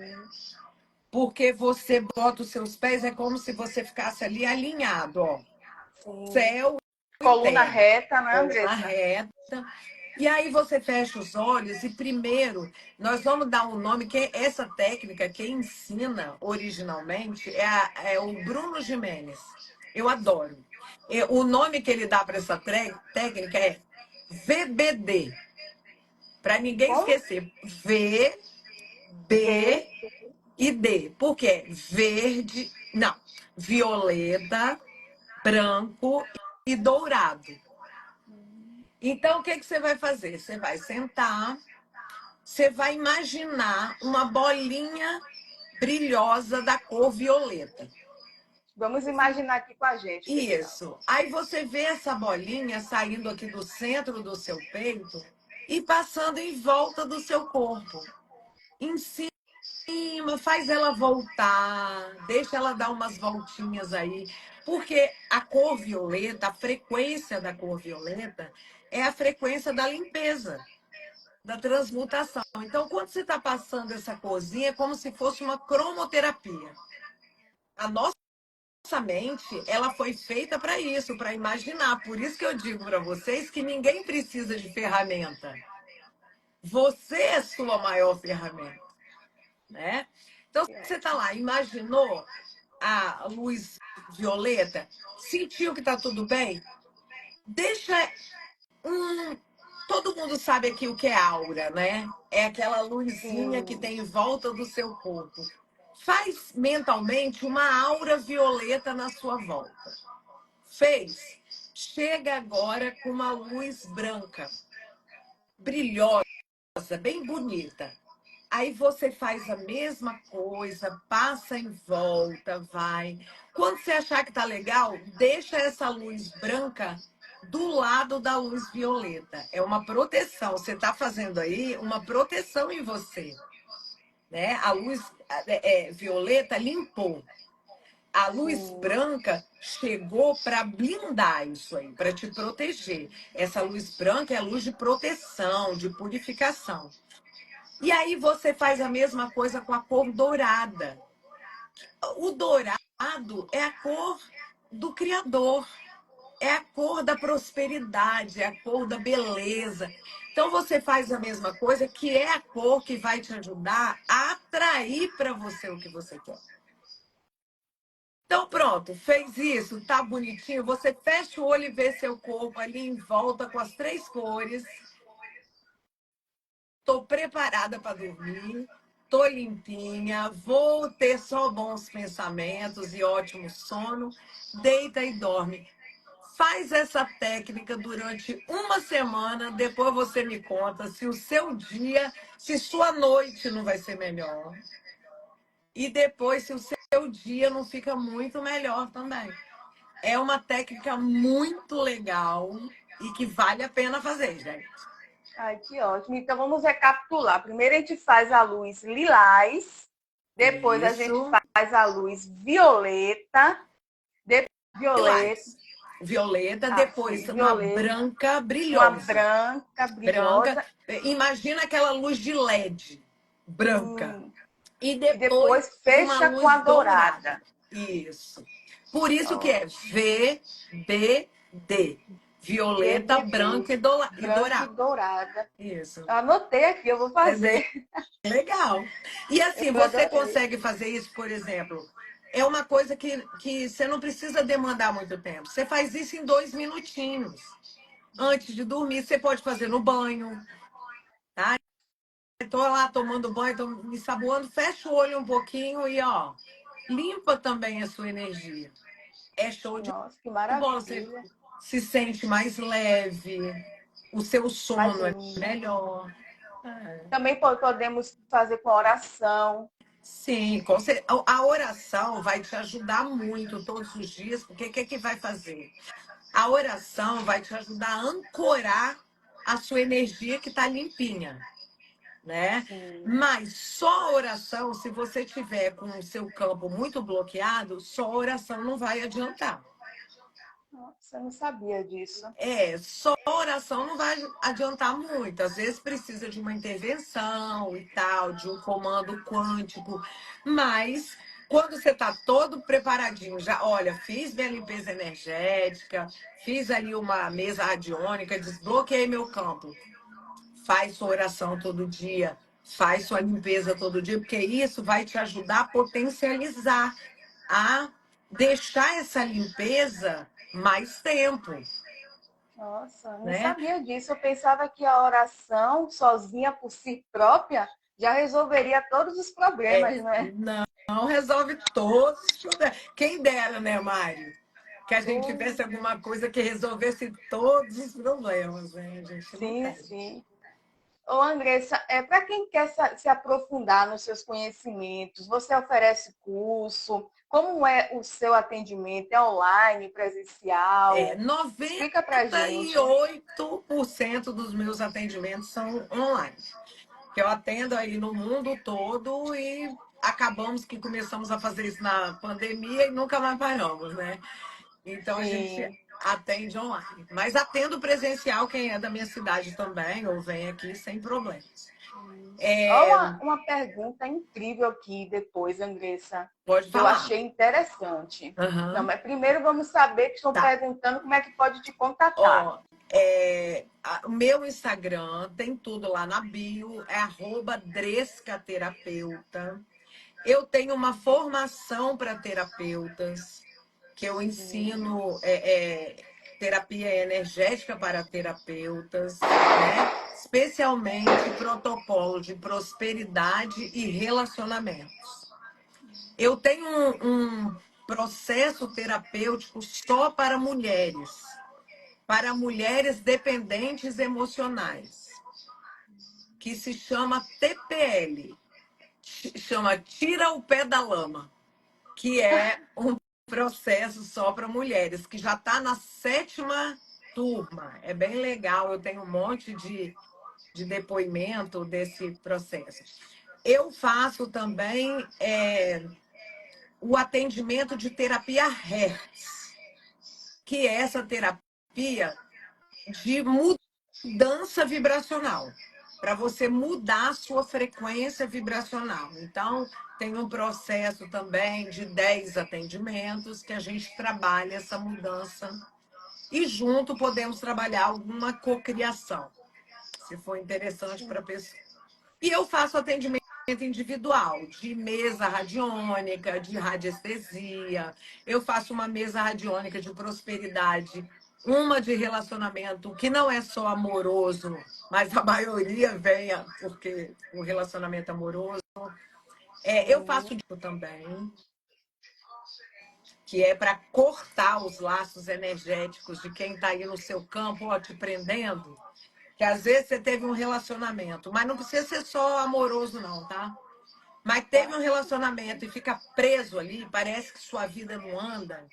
Porque você bota os seus pés, é como se você ficasse ali alinhado, ó. Sim. Céu e Coluna terra. reta, né, Coluna Andressa? reta. E aí você fecha os olhos e primeiro nós vamos dar um nome que essa técnica quem ensina originalmente é o Bruno Gimenez. Eu adoro. O nome que ele dá para essa técnica é VBD. Para ninguém Como? esquecer. V, B V, e D. Por quê? Verde, não, violeta, branco e dourado. Então, o que você vai fazer? Você vai sentar, você vai imaginar uma bolinha brilhosa da cor violeta. vamos imaginar aqui com a gente, pessoal. Isso. Aí você vê essa bolinha saindo aqui do centro do seu peito e passando em volta do seu corpo. Em cima, faz ela voltar, deixa ela dar umas voltinhas aí. Porque a cor violeta, a frequência da cor violeta, é a frequência da limpeza, da transmutação. Então, quando você está passando essa corzinha, é como se fosse uma cromoterapia. A nossa mente, ela foi feita para isso, para imaginar. Por isso que eu digo para vocês que ninguém precisa de ferramenta. Você é sua maior ferramenta, né? Então, você está lá, imaginou a luz violeta, sentiu que está tudo bem? Deixa todo mundo sabe aqui o que é aura, né? É aquela luzinha que Sim. tem em volta do seu corpo. Faz mentalmente uma aura violeta na sua volta. Fez? Chega agora com uma luz branca, brilhosa, bem bonita. Aí você faz a mesma coisa, passa em volta, vai. Quando você achar que tá legal, deixa essa luz branca do lado da luz violeta. É uma proteção. Você está fazendo aí uma proteção em você, né? A luz violeta limpou. A luz Sim. branca chegou para blindar isso aí, para te proteger. Essa luz branca é a luz de proteção, de purificação. E aí você faz a mesma coisa com a cor dourada. O dourado é a cor do Criador, é a cor da prosperidade, é a cor da beleza. Então você faz a mesma coisa, que é a cor que vai te ajudar a atrair para você o que você quer. Então pronto, fez isso, tá bonitinho. Você fecha o olho e vê seu corpo ali em volta com as três cores. Estou preparada para dormir, estou limpinha, vou ter só bons pensamentos e ótimo sono. Deita e dorme. Faz essa técnica durante uma semana, depois você me conta se o seu dia, se sua noite não vai ser melhor. E depois se o seu dia não fica muito melhor também. É uma técnica muito legal e que vale a pena fazer, gente. Ai, que ótimo. Então, vamos recapitular. Primeiro, a gente faz a luz lilás. Depois, a gente Isso. faz a luz violeta. Depois, violeta. Lilás. Violeta, Ah, depois sim, uma violeta. branca Uma brilhosa. branca Branca. brilhosa. Imagina aquela luz de LED branca. E E depois depois uma fecha com luz a dourada. dourada. Isso. Por isso que é Ótimo. VBD. violeta, VTP, branca e branca e dourada. dourada. Isso. Anotei aqui, eu vou É bem fazer. legal. E assim, Eu você adorei. consegue fazer isso, por exemplo, é uma coisa que você não precisa demandar muito tempo. Você faz isso em 2 minutinhos. Antes de dormir, você pode fazer no banho, tá? Estou lá tomando banho, tô me saboando, fecha o olho um pouquinho e ó, limpa também a sua energia. É show de Nossa, que bola. Você maravilha. se sente mais leve, o seu Mais sono é leve. melhor. É. Também podemos fazer com oração. Sim, a oração vai te ajudar muito todos os dias, porque o que é que vai fazer? A oração vai te ajudar a ancorar a sua energia que está limpinha, né? Sim. Mas só a oração, se você tiver com o seu campo muito bloqueado, só a oração não vai adiantar. Nossa, eu não sabia disso. Só oração não vai adiantar muito. Às vezes precisa de uma intervenção e tal, de um comando quântico. Mas quando você está todo preparadinho, já, olha, fiz minha limpeza energética, fiz ali uma mesa radiônica, desbloqueei meu campo. Faz sua oração todo dia, faz sua limpeza todo dia, porque isso vai te ajudar a potencializar, a deixar essa limpeza mais tempo, Nossa, eu não né? sabia disso. Eu pensava que a oração, sozinha por si própria, já resolveria todos os problemas, né? Não resolve todos os problemas. Quem dera, né, Mário? Que a gente Oh, tivesse alguma coisa que resolvesse todos os problemas, né? A gente não sim, tem. sim. Ô, Andressa, para quem quer se aprofundar nos seus conhecimentos, você oferece curso? Como é o seu atendimento? É online, presencial? Noventa Explica pra e gente. oito por cento dos meus atendimentos são online. Que eu atendo aí no mundo todo e acabamos que começamos a fazer isso na pandemia e nunca mais paramos, né? Então a gente Sim. atende online. Mas atendo presencial quem é da minha cidade também, ou vem aqui sem problemas. Ó, É, uma pergunta incrível aqui depois, Andressa, pode que eu falar. achei interessante. Não, Aham. mas primeiro vamos saber que estão Tá. perguntando como é que pode te contatar. Ó, o meu Instagram tem tudo lá na bio, é @drescaterapeuta. Eu tenho uma formação para terapeutas, que eu Sim, ensino terapia energética para terapeutas, né? Especialmente protocolo de prosperidade e relacionamentos. Eu tenho um processo terapêutico só para mulheres dependentes emocionais, que se chama TPL, chama Tira o Pé da Lama, que é um processo só para mulheres, que já está na 7ª turma. É bem legal, eu tenho um monte de depoimento desse processo. Eu faço também o atendimento de terapia Hertz, que é essa terapia de mudança vibracional, para você mudar a sua frequência vibracional. Então, tem um processo também de 10 atendimentos que a gente trabalha essa mudança e junto podemos trabalhar alguma cocriação, se for interessante para a sim, pessoa. E eu faço atendimento individual, de mesa radiônica, de radiestesia. Eu faço uma mesa radiônica de prosperidade, uma de relacionamento que não é só amoroso, mas a maioria venha porque o relacionamento amoroso. Eu faço sim. tipo também, que é para cortar os laços energéticos de quem está aí no seu campo, ó, te prendendo. Que às vezes você teve um relacionamento, mas não precisa ser só amoroso, não, tá? Mas teve Tá? um relacionamento e fica preso ali, parece que sua vida não anda.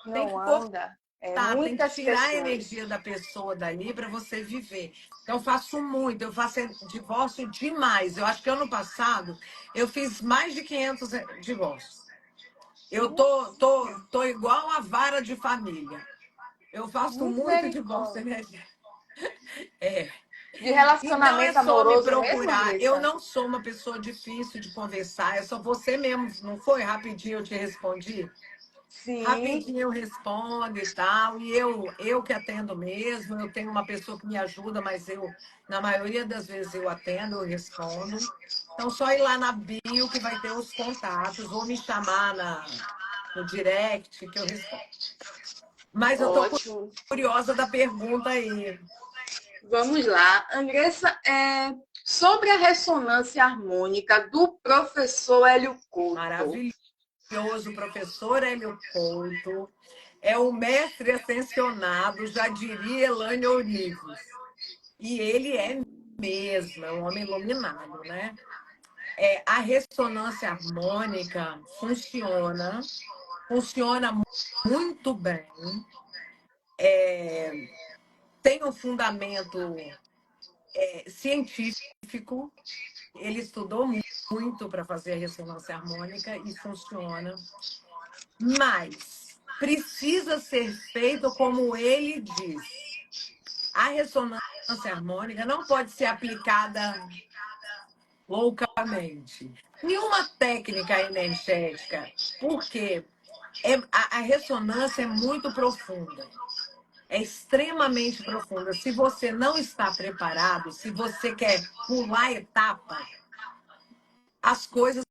Tem Não que anda. cortar, tem que Muitas tirar a pessoas. energia da pessoa dali para você viver. Então, eu faço muito, eu faço divórcio demais. Eu acho que ano passado eu fiz mais de 500 divórcios. Eu Nossa, tô igual a vara de família. Eu faço muito divórcio misericórdia. energético. É. De E não é relacionamento só me amoroso mesmo, procurar. Eu Andressa? não sou uma pessoa difícil de conversar. É só você mesmo. Não foi rapidinho eu te respondi? Sim. Rapidinho eu respondo e tal, e eu que atendo mesmo, eu tenho uma pessoa que me ajuda, mas na maioria das vezes eu atendo, eu respondo. Então, só ir lá na bio que vai ter os contatos, ou me chamar no direct que eu respondo. Mas eu estou Ótimo. curiosa da pergunta aí. Vamos lá. Andressa, sobre a ressonância harmônica do professor Hélio Couto. Maravilhoso, professor Hélio Couto. É o mestre ascensionado, já diria Elaine Orives. E ele é mesmo, é um homem iluminado, né? A ressonância harmônica funciona muito bem, tem um fundamento científico, ele estudou muito para fazer a ressonância harmônica e funciona, mas precisa ser feito como ele diz. A ressonância harmônica não pode ser aplicada loucamente. Nenhuma técnica energética, porque a ressonância é muito profunda, é extremamente profunda. Se você não está preparado, se você quer pular etapa, as coisas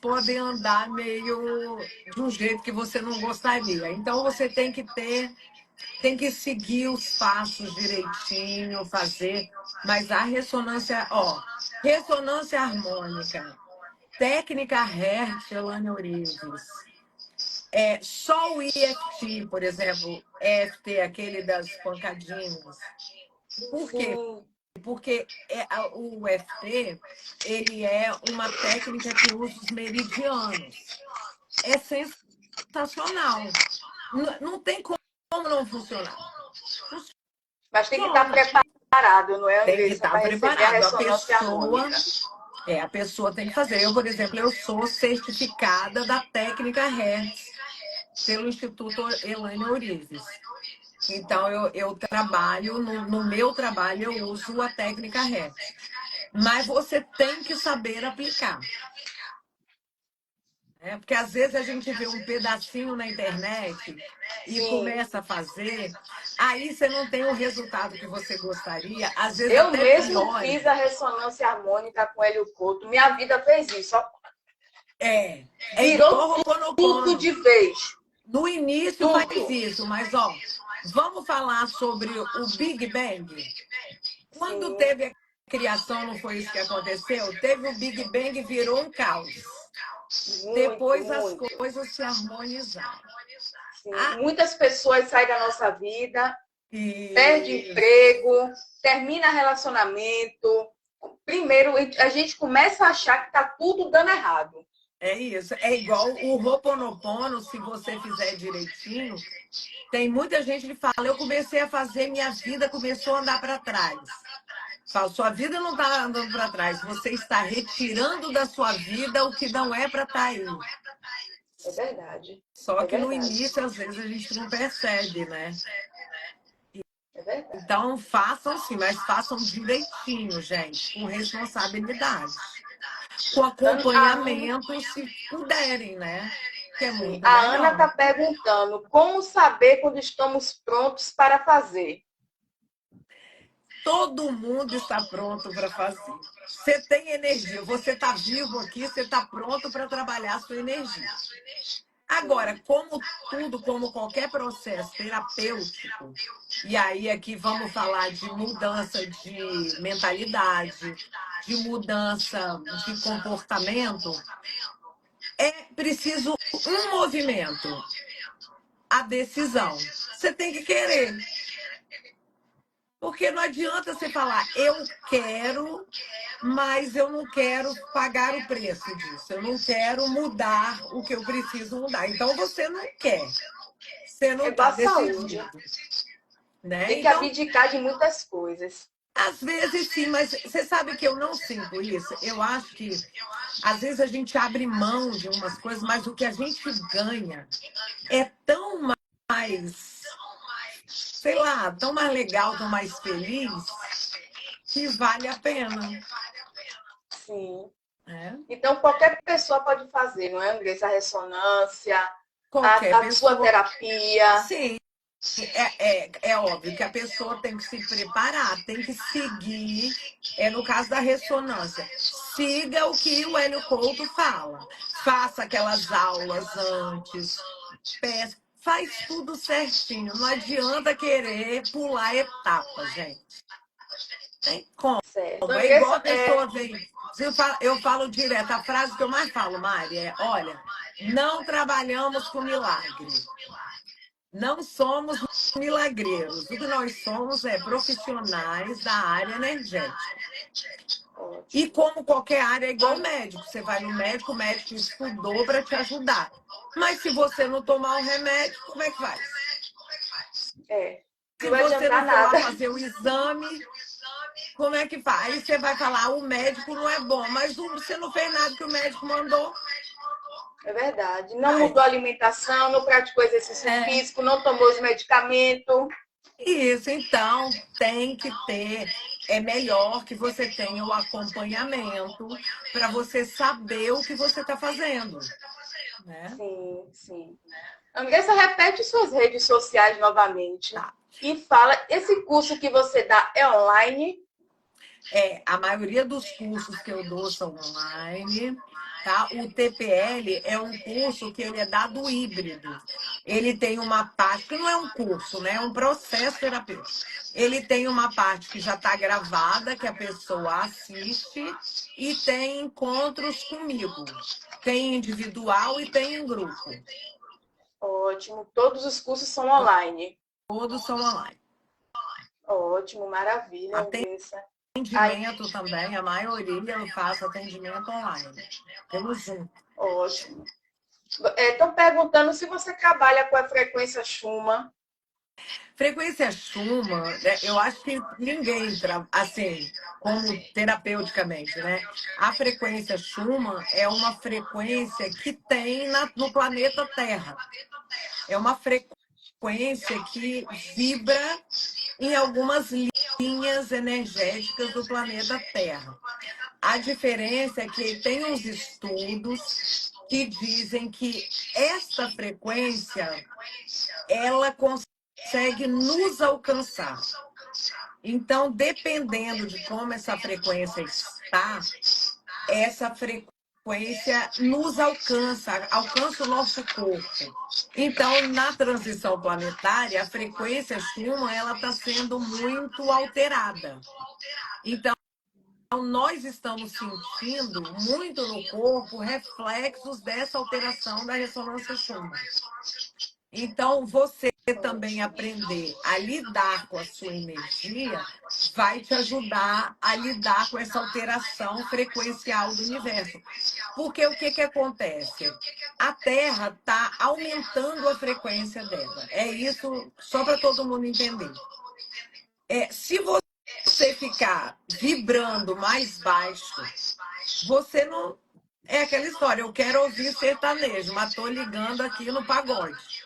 podem andar meio de um jeito que você não gostaria. Então você tem que seguir os passos direitinho, fazer, mas a ressonância, ressonância harmônica, técnica Hertz, Elaine Orives. Só o EFT, por exemplo, EFT, aquele das pancadinhas. Por quê? Sim. Porque o EFT, ele é uma técnica que usa os meridianos. É sensacional. Não tem como não funcionar. Mas tem que estar Funciona. preparado, não é, Tem que Andressa, estar para receber a preparado. ressonância harmônica. A pessoa tem que fazer. Eu, por exemplo, eu sou certificada da técnica Hertz pelo Instituto Elaine Orives. Então, eu trabalho, no meu trabalho, eu uso a técnica Hertz. Mas você tem que saber aplicar. Porque às vezes a gente vê um pedacinho na internet e Sim. começa a fazer, aí você não tem o resultado que você gostaria, às vezes Eu até mesmo piora. fiz a ressonância harmônica com Hélio Couto. Minha vida fez isso. É Virou igual tudo Ho'oponopono. de vez. No início faz Tudo. isso, mas vamos falar sobre o Big Bang. Quando Sim. teve a criação, não foi isso que aconteceu? Teve o Big Bang e virou um caos. Muito, Depois as muito. coisas se harmonizaram. Sim. Ah, Muitas pessoas saem da nossa vida, perde isso. emprego, termina relacionamento. Primeiro, a gente começa a achar que está tudo dando errado. É isso. É igual o Ho'oponopono, se você fizer direitinho. Tem muita gente que fala, eu comecei a fazer, minha vida começou a andar para trás. Falo, sua vida não está andando para trás, você está retirando da sua vida o que não é para estar aí. É verdade. Só É que no verdade. início, às vezes, a gente não percebe, né? É verdade. Então, façam sim, mas façam direitinho, gente, com responsabilidade. Com A Ana, acompanhamento, se puderem, né? Que é sim, muito a Ana melhor. está perguntando como saber quando estamos prontos para fazer. Todo mundo está pronto para fazer. Você tem energia, você está vivo aqui, você está pronto para trabalhar a sua energia. Agora, Sim, como tudo, como qualquer processo terapêutico, e aí aqui vamos falar de mudança de mentalidade, de mudança de comportamento, é preciso um movimento, a decisão. Você tem que querer. Porque não adianta você falar, eu quero, mas eu não quero pagar o preço disso. Eu não quero mudar o que eu preciso mudar. Então você não quer. Você é não igual está a saúde. decidido, né? Tem que Então, abdicar de muitas coisas. às vezes sim, mas você sabe que eu não sinto isso. Eu acho que às vezes a gente abre mão de umas coisas, mas o que a gente ganha é tão mais, sei lá, tão mais legal, tão mais feliz, que vale a pena, Sim. né? Então, qualquer pessoa pode fazer, não é, Andressa? A ressonância. qualquer a sua pessoa. terapia. Sim, é óbvio que a pessoa tem que se preparar, tem que seguir, no caso da ressonância, siga o que o Hélio Couto fala. Faça aquelas aulas antes, faz tudo certinho. Não adianta querer pular etapas, gente. Tem como. Certo. É igual Andressa, a pessoa vem. Eu falo direto, a frase que eu mais falo, Mari, é: olha, não trabalhamos com milagre. Não somos milagreiros. O que nós somos é profissionais da área energética. E como qualquer área, é igual médico. Você vai no médico, o médico estudou para te ajudar. Mas se você não tomar o remédio, como é que faz? não Se vai você não adiantar for lá nada. fazer o exame, como é que faz? Aí você vai falar: o médico não é bom, mas você não fez nada que o médico mandou. É verdade. Não mudou a Mas, alimentação, não praticou exercício é. físico, não tomou os medicamentos. Isso, então, tem que ter. É melhor que você tenha o acompanhamento para você saber o que você está fazendo, né? Sim, sim. Andressa, repete suas redes sociais novamente Tá. e fala, esse curso que você dá é online? A maioria dos cursos que eu dou são online, tá? O TPL é um curso que ele é dado híbrido. Ele tem uma parte, que não é um curso, né? É um processo terapêutico. Ele tem uma parte que já está gravada, que a pessoa assiste, e tem encontros comigo. Tem individual e tem em grupo. Ótimo. Todos os cursos são online. Todos são online. Ótimo, maravilha, Andressa. Aí, Atendimento também, a maioria eu faço atendimento online, pelo Zoom. ótimo. Estão perguntando se você trabalha com a frequência Schumann. Frequência Schumann, né, eu acho que ninguém, assim, como terapeuticamente, né? A frequência Schumann é uma frequência que tem no planeta Terra. É uma frequência que vibra em algumas linhas energéticas do planeta Terra. A diferença é que tem uns estudos que dizem que esta frequência ela consegue nos alcançar. Então, dependendo de como essa frequência está, essa frequência nos alcança, alcança o nosso corpo. Então, na transição planetária, a frequência Schumann ela está sendo muito alterada. Então, nós estamos sentindo muito no corpo reflexos dessa alteração da ressonância Schumann. Então, você também aprender a lidar com a sua energia vai te ajudar a lidar com essa alteração frequencial do universo. Porque o que acontece? A Terra está aumentando a frequência dela. É isso, só para todo mundo entender. Se você ficar vibrando mais baixo, você não. É aquela história, eu quero ouvir sertanejo, mas estou ligando aqui no pagode.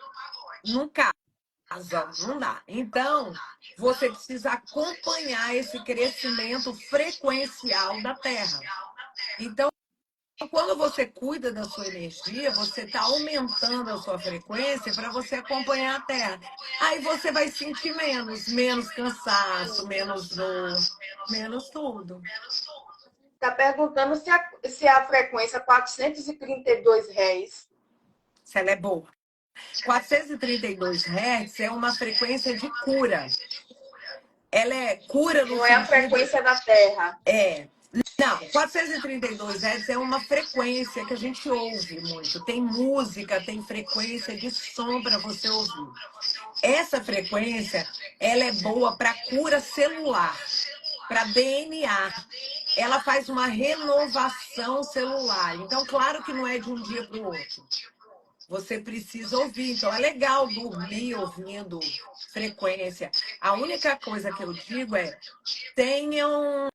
Não casa, não dá. Então, você precisa acompanhar esse crescimento frequencial da Terra. Então, quando você cuida da sua energia, você está aumentando a sua frequência para você acompanhar a Terra. Aí você vai sentir menos cansaço, menos dor, menos tudo. Está perguntando se a frequência 432 Hz. Se ela é boa. 432 Hz é uma frequência de cura. Ela é cura no Não é a sentido. frequência da Terra. Não, 432 Hz é uma frequência que a gente ouve muito. Tem música, tem frequência de som para você ouvir. Essa frequência, ela é boa para cura celular, para DNA. Ela faz uma renovação celular. Então, claro que não é de um dia para o outro. Você precisa ouvir. Então, é legal dormir ouvindo frequência. A única coisa que eu digo é: tenham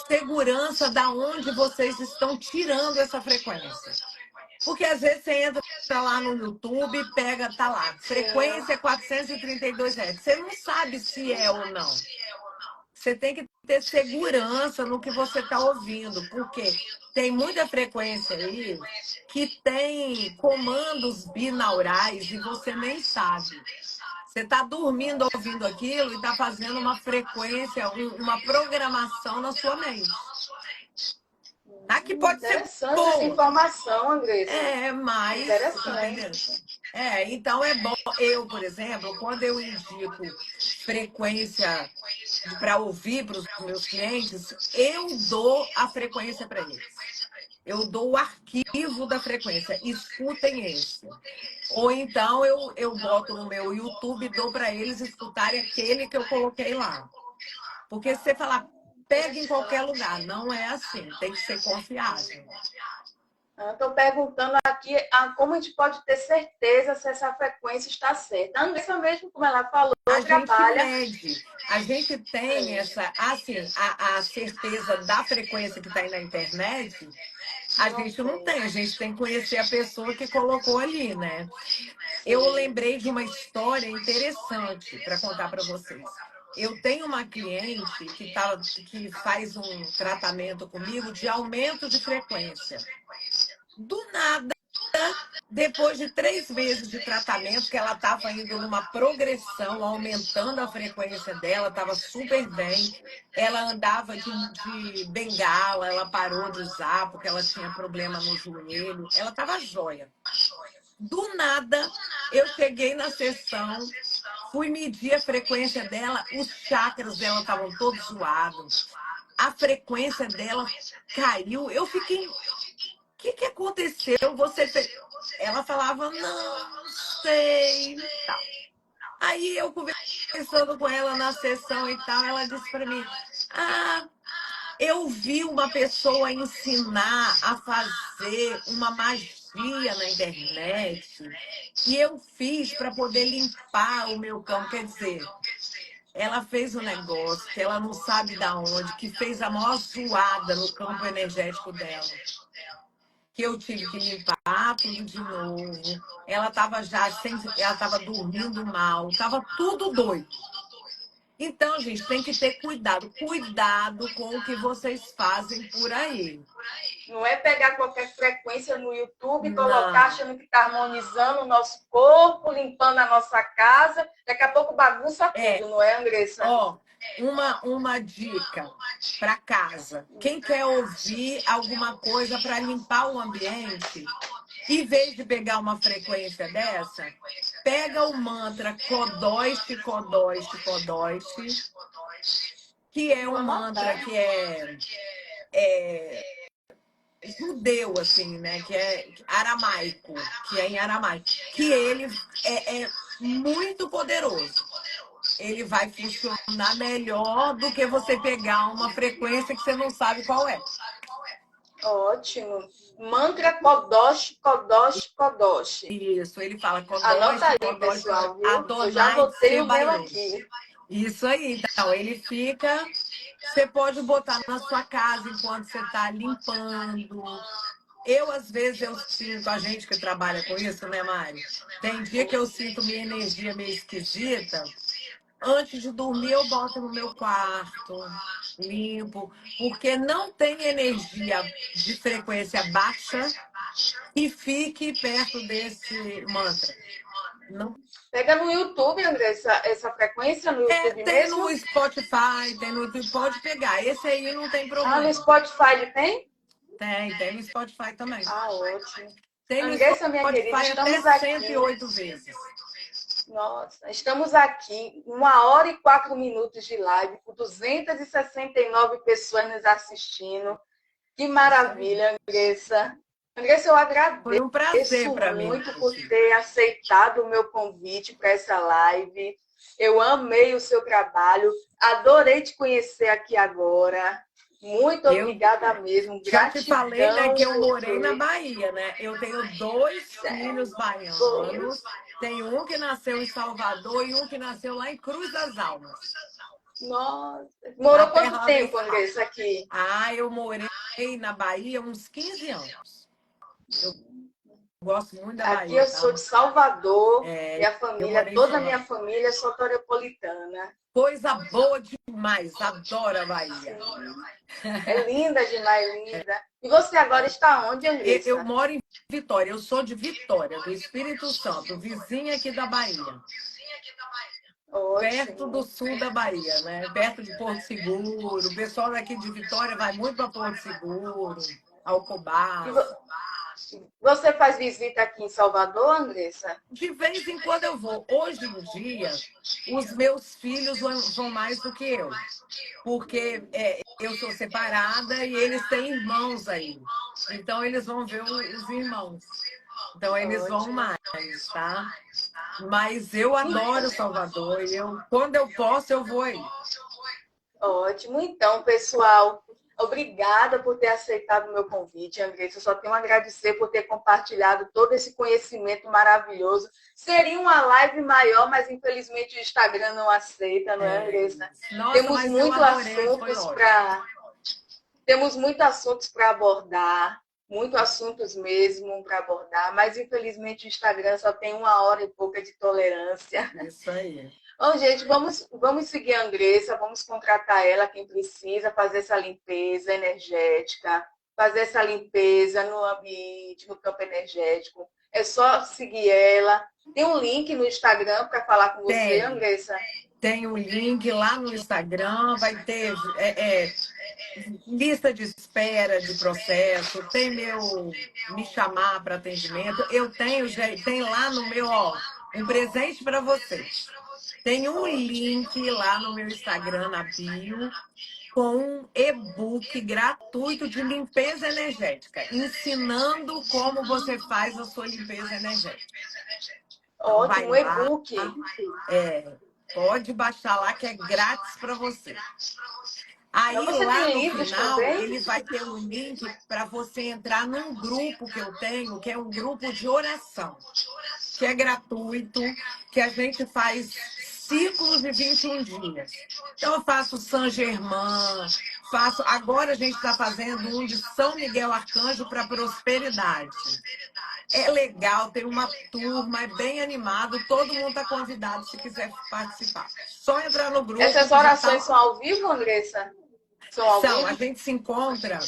segurança da onde vocês estão tirando essa frequência. Porque às vezes você entra lá no YouTube, pega, tá lá, frequência 432 Hz. Você não sabe se é ou não. Você tem que ter segurança no que você está ouvindo, porque tem muita frequência aí que tem comandos binaurais e você nem sabe. Você está dormindo ouvindo aquilo e está fazendo uma frequência, uma programação na sua mente. Tá? Que pode ser Interessante essa boa. informação, Andressa. Mas, entendeu? Interessante. Então é bom. Eu, por exemplo, quando eu indico frequência para ouvir para os meus clientes, eu dou a frequência para eles. Eu dou o arquivo da frequência. Escutem esse. Ou então eu boto no meu YouTube e dou para eles escutarem aquele que eu coloquei lá. Porque se você falar, pega em qualquer lugar, não é assim. Tem que ser confiável. Estou perguntando aqui como a gente pode ter certeza se essa frequência está certa. A Andressa mesmo, como ela falou, A gente trabalha. mede, a gente tem essa, assim, a certeza da frequência que está aí na internet, a gente não tem, a gente tem que conhecer a pessoa que colocou ali, né? Eu lembrei de uma história interessante para contar para vocês. Eu tenho uma cliente que faz um tratamento comigo de aumento de frequência. Do nada, depois de 3 meses de tratamento, que ela estava indo numa progressão, aumentando a frequência dela, estava super bem. Ela andava de bengala, ela parou de usar porque ela tinha problema no joelho. Ela estava jóia. Do nada, eu cheguei na sessão, fui medir a frequência dela, os chakras dela estavam todos zoados, a frequência dela caiu. Eu fiquei, o que aconteceu? Você fez... Ela falava, não sei, tal. Aí eu conversando com ela na sessão e tal, ela disse para mim, eu vi uma pessoa ensinar a fazer uma magia na internet e eu fiz para poder limpar o meu campo. Quer dizer, ela fez um negócio que ela não sabe da onde, que fez a maior zoada no campo energético dela. Que eu tive que limpar tudo de novo. Ela estava ela estava dormindo mal, estava tudo doido. Então, gente, tem que ter cuidado. Cuidado com o que vocês fazem por aí. Não é pegar qualquer frequência no YouTube e colocar Não. achando que está harmonizando o nosso corpo, limpando a nossa casa. Daqui a pouco bagunça tudo, não é, Andressa? Ó, uma dica para casa. Quem quer ouvir alguma coisa para limpar o ambiente, em vez de pegar uma frequência dessa, pega o mantra Kodosh, Kodosh, Kodosh, que é um mantra que é judeu, assim, né? Que é aramaico, que é em aramaico. Que ele é muito poderoso. Ele vai funcionar melhor do que você pegar uma frequência que você não sabe qual é. Ótimo. Mantra Kodosh, Kodosh, Kodosh. Isso, ele fala Kodosh, Anota aí, Kodosh, pessoal, viu? Eu já Adonai botei o meu Tsebaioth. aqui. Isso aí, então, ele fica... Você pode botar na sua casa enquanto você está limpando. Às vezes, eu sinto, a gente que trabalha com isso, né, Mari? Tem dia que eu sinto minha energia meio esquisita. Antes de dormir, eu boto no meu quarto, limpo, porque não tem energia de frequência baixa e fique perto desse mantra. Não. Pega no YouTube, André, essa frequência no YouTube Tem mesmo? no Spotify, tem no YouTube, pode pegar. Esse aí não tem problema. No Spotify ele tem? Tem no Spotify também. Ótimo. Tem no Andressa, minha querida, Spotify até estamos aqui. 108 vezes. Nossa, estamos aqui, 1h04 de live, com 269 pessoas nos assistindo. Que maravilha, Andressa. Andressa, eu agradeço. Foi um prazer para mim. Muito por ter aceitado o meu convite para essa live. Eu amei o seu trabalho, adorei te conhecer aqui agora. Muito obrigada mesmo. Já te falei, né, que eu morei na Bahia, né? Eu tenho 2 filhos baianos. Tem um que nasceu em Salvador e um que nasceu lá em Cruz das Almas. Nossa. Morou quanto tempo, Andressa, aqui? Eu morei na Bahia uns 15 anos. Eu gosto muito da Aqui Bahia, eu tá? sou de Salvador, É, minha eu família, morei em toda a minha Salvador. família é soteropolitana. Coisa boa demais, adoro a Bahia. Sim. É linda demais, linda. E você agora está onde, Eu Andressa? moro em Vitória, eu sou de Vitória, do Espírito Santo, vizinha aqui da Bahia. Perto do Ótimo. sul da Bahia, né? Perto de Porto Seguro. O pessoal daqui de Vitória vai muito para Porto Seguro, E Alcobaça. você faz visita aqui em Salvador, Andressa? De vez em quando eu vou. Hoje em dia, os meus filhos vão mais do que eu, porque eu sou separada e eles têm irmãos aí. Então, eles vão ver os irmãos. Então, eles vão Ótimo. mais, tá? Mas eu adoro Salvador e quando eu posso, eu vou aí. Ótimo. Então, pessoal, obrigada por ter aceitado o meu convite, Andressa. Eu só tenho a agradecer por ter compartilhado todo esse conhecimento maravilhoso. Seria uma live maior, mas infelizmente o Instagram não aceita, não é, Andressa? Nossa, Temos mas eu muitos adorei, foi assuntos ótimo. para Temos muitos assuntos para abordar, muitos assuntos mesmo para abordar, mas infelizmente o Instagram só tem 1 hora e pouca de tolerância. Isso aí. Bom, gente, vamos seguir a Andressa, vamos contratar ela, quem precisa, fazer essa limpeza energética, fazer essa limpeza no ambiente, no campo energético. É só seguir ela. Tem um link no Instagram para falar com você, Andressa? Tem um link lá no Instagram, vai ter lista de espera de processo, tem me chamar para atendimento. Eu tenho, tem lá no meu, ó, um presente para vocês. Tem um link lá no meu Instagram, na bio, com um e-book gratuito de limpeza energética, ensinando como você faz a sua limpeza energética. Então, vai Ótimo, lá, e-book. pode baixar lá que é grátis para você. Não, Aí você lá tem no livros final, também? ele vai ter um link para você entrar num grupo que eu tenho, que é um grupo de oração, que é gratuito, que a gente faz ciclos de 21 dias. Então, eu faço Saint Germain, agora a gente está fazendo um de São Miguel Arcanjo para prosperidade. É legal, tem uma turma, é bem animado, todo mundo está convidado se quiser participar. Só entrar no grupo Essas que já está orações são lá. ao vivo, Andressa? São ao São, a vivo? gente se encontra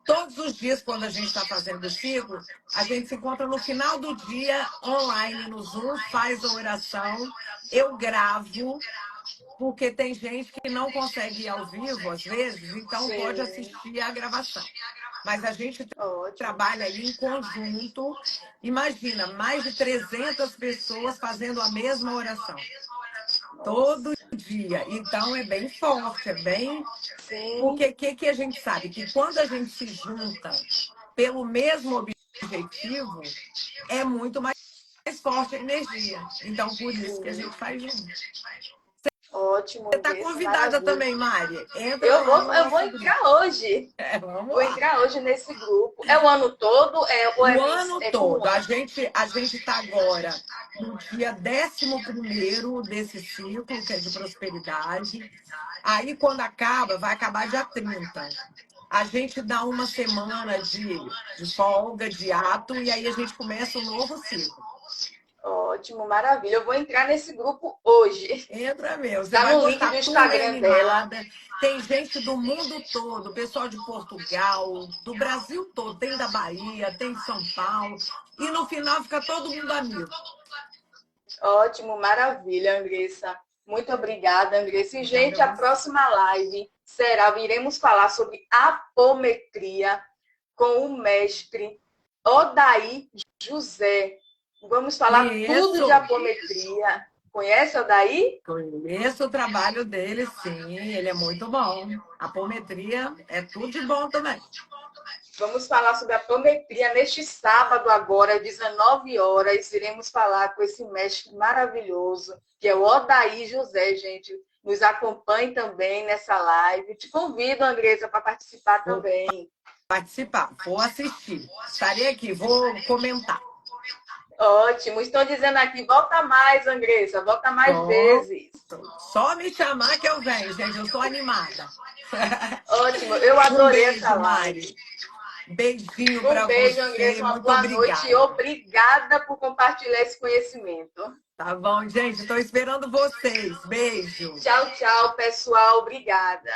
todos os dias quando a gente está fazendo o ciclo, a gente se encontra no final do dia online no Zoom, faz a oração, eu gravo, porque tem gente que não consegue ir ao vivo às vezes, então pode Sim. assistir a gravação. Mas a gente Ótimo. trabalha ali em conjunto. Imagina, mais de 300 pessoas fazendo a mesma oração. Todo Nossa. dia. Então é bem forte, é bem. Sim. Porque o que a gente sabe? Que quando a gente se junta pelo mesmo objetivo, é muito mais forte a energia. Então, por isso que a Sim. gente faz junto. Ótimo, Você está Andressa, convidada maravilha. também, Mari. Entra lá no Eu vou nosso grupo. entrar hoje. Vamos Vou lá. entrar hoje nesse grupo. É o ano todo? Ou O ano é por um todo. A ano? gente está agora no dia 11º desse ciclo, que é de prosperidade. Aí, quando acaba, vai acabar dia 30. A gente dá uma semana de folga, de ato, e aí a gente começa um novo ciclo. Ótimo, maravilha. Eu vou entrar nesse grupo hoje. Entra mesmo, você Tá vai no link gostar. do A turma é Instagram dela. animada, tem gente do mundo todo, pessoal de Portugal, do Brasil todo, tem da Bahia, tem de São Paulo, e no final fica todo mundo amigo. Ótimo, maravilha, Andressa. Muito obrigada, Andressa. E, Obrigada a gente, a você. próxima live iremos falar sobre apometria com o mestre Odaí José. Vamos falar tudo de Conheço, apometria. Conhece Odaí? conheço o trabalho dele, sim, ele é muito bom. A apometria é tudo de bom também. Vamos falar sobre apometria neste sábado agora, às 19 horas. Iremos falar com esse mestre maravilhoso, que é o Odaí José, gente. Nos acompanhe também nessa live. Te convido, Andressa, para participar Vou também. participar, vou assistir. Estarei aqui, vou comentar. Ótimo. Estão dizendo aqui, volta mais, Andressa, volta mais Pronto. vezes. Só me chamar que eu venho, gente. Eu sou animada. Ótimo. Eu Um adorei essa beijo, live. Mari. Beijinho Um para beijo, você. Andressa, uma Muito boa noite e obrigada. obrigada por compartilhar esse conhecimento. Tá bom, gente? Estou esperando vocês. Beijo. Tchau, tchau, pessoal. Obrigada.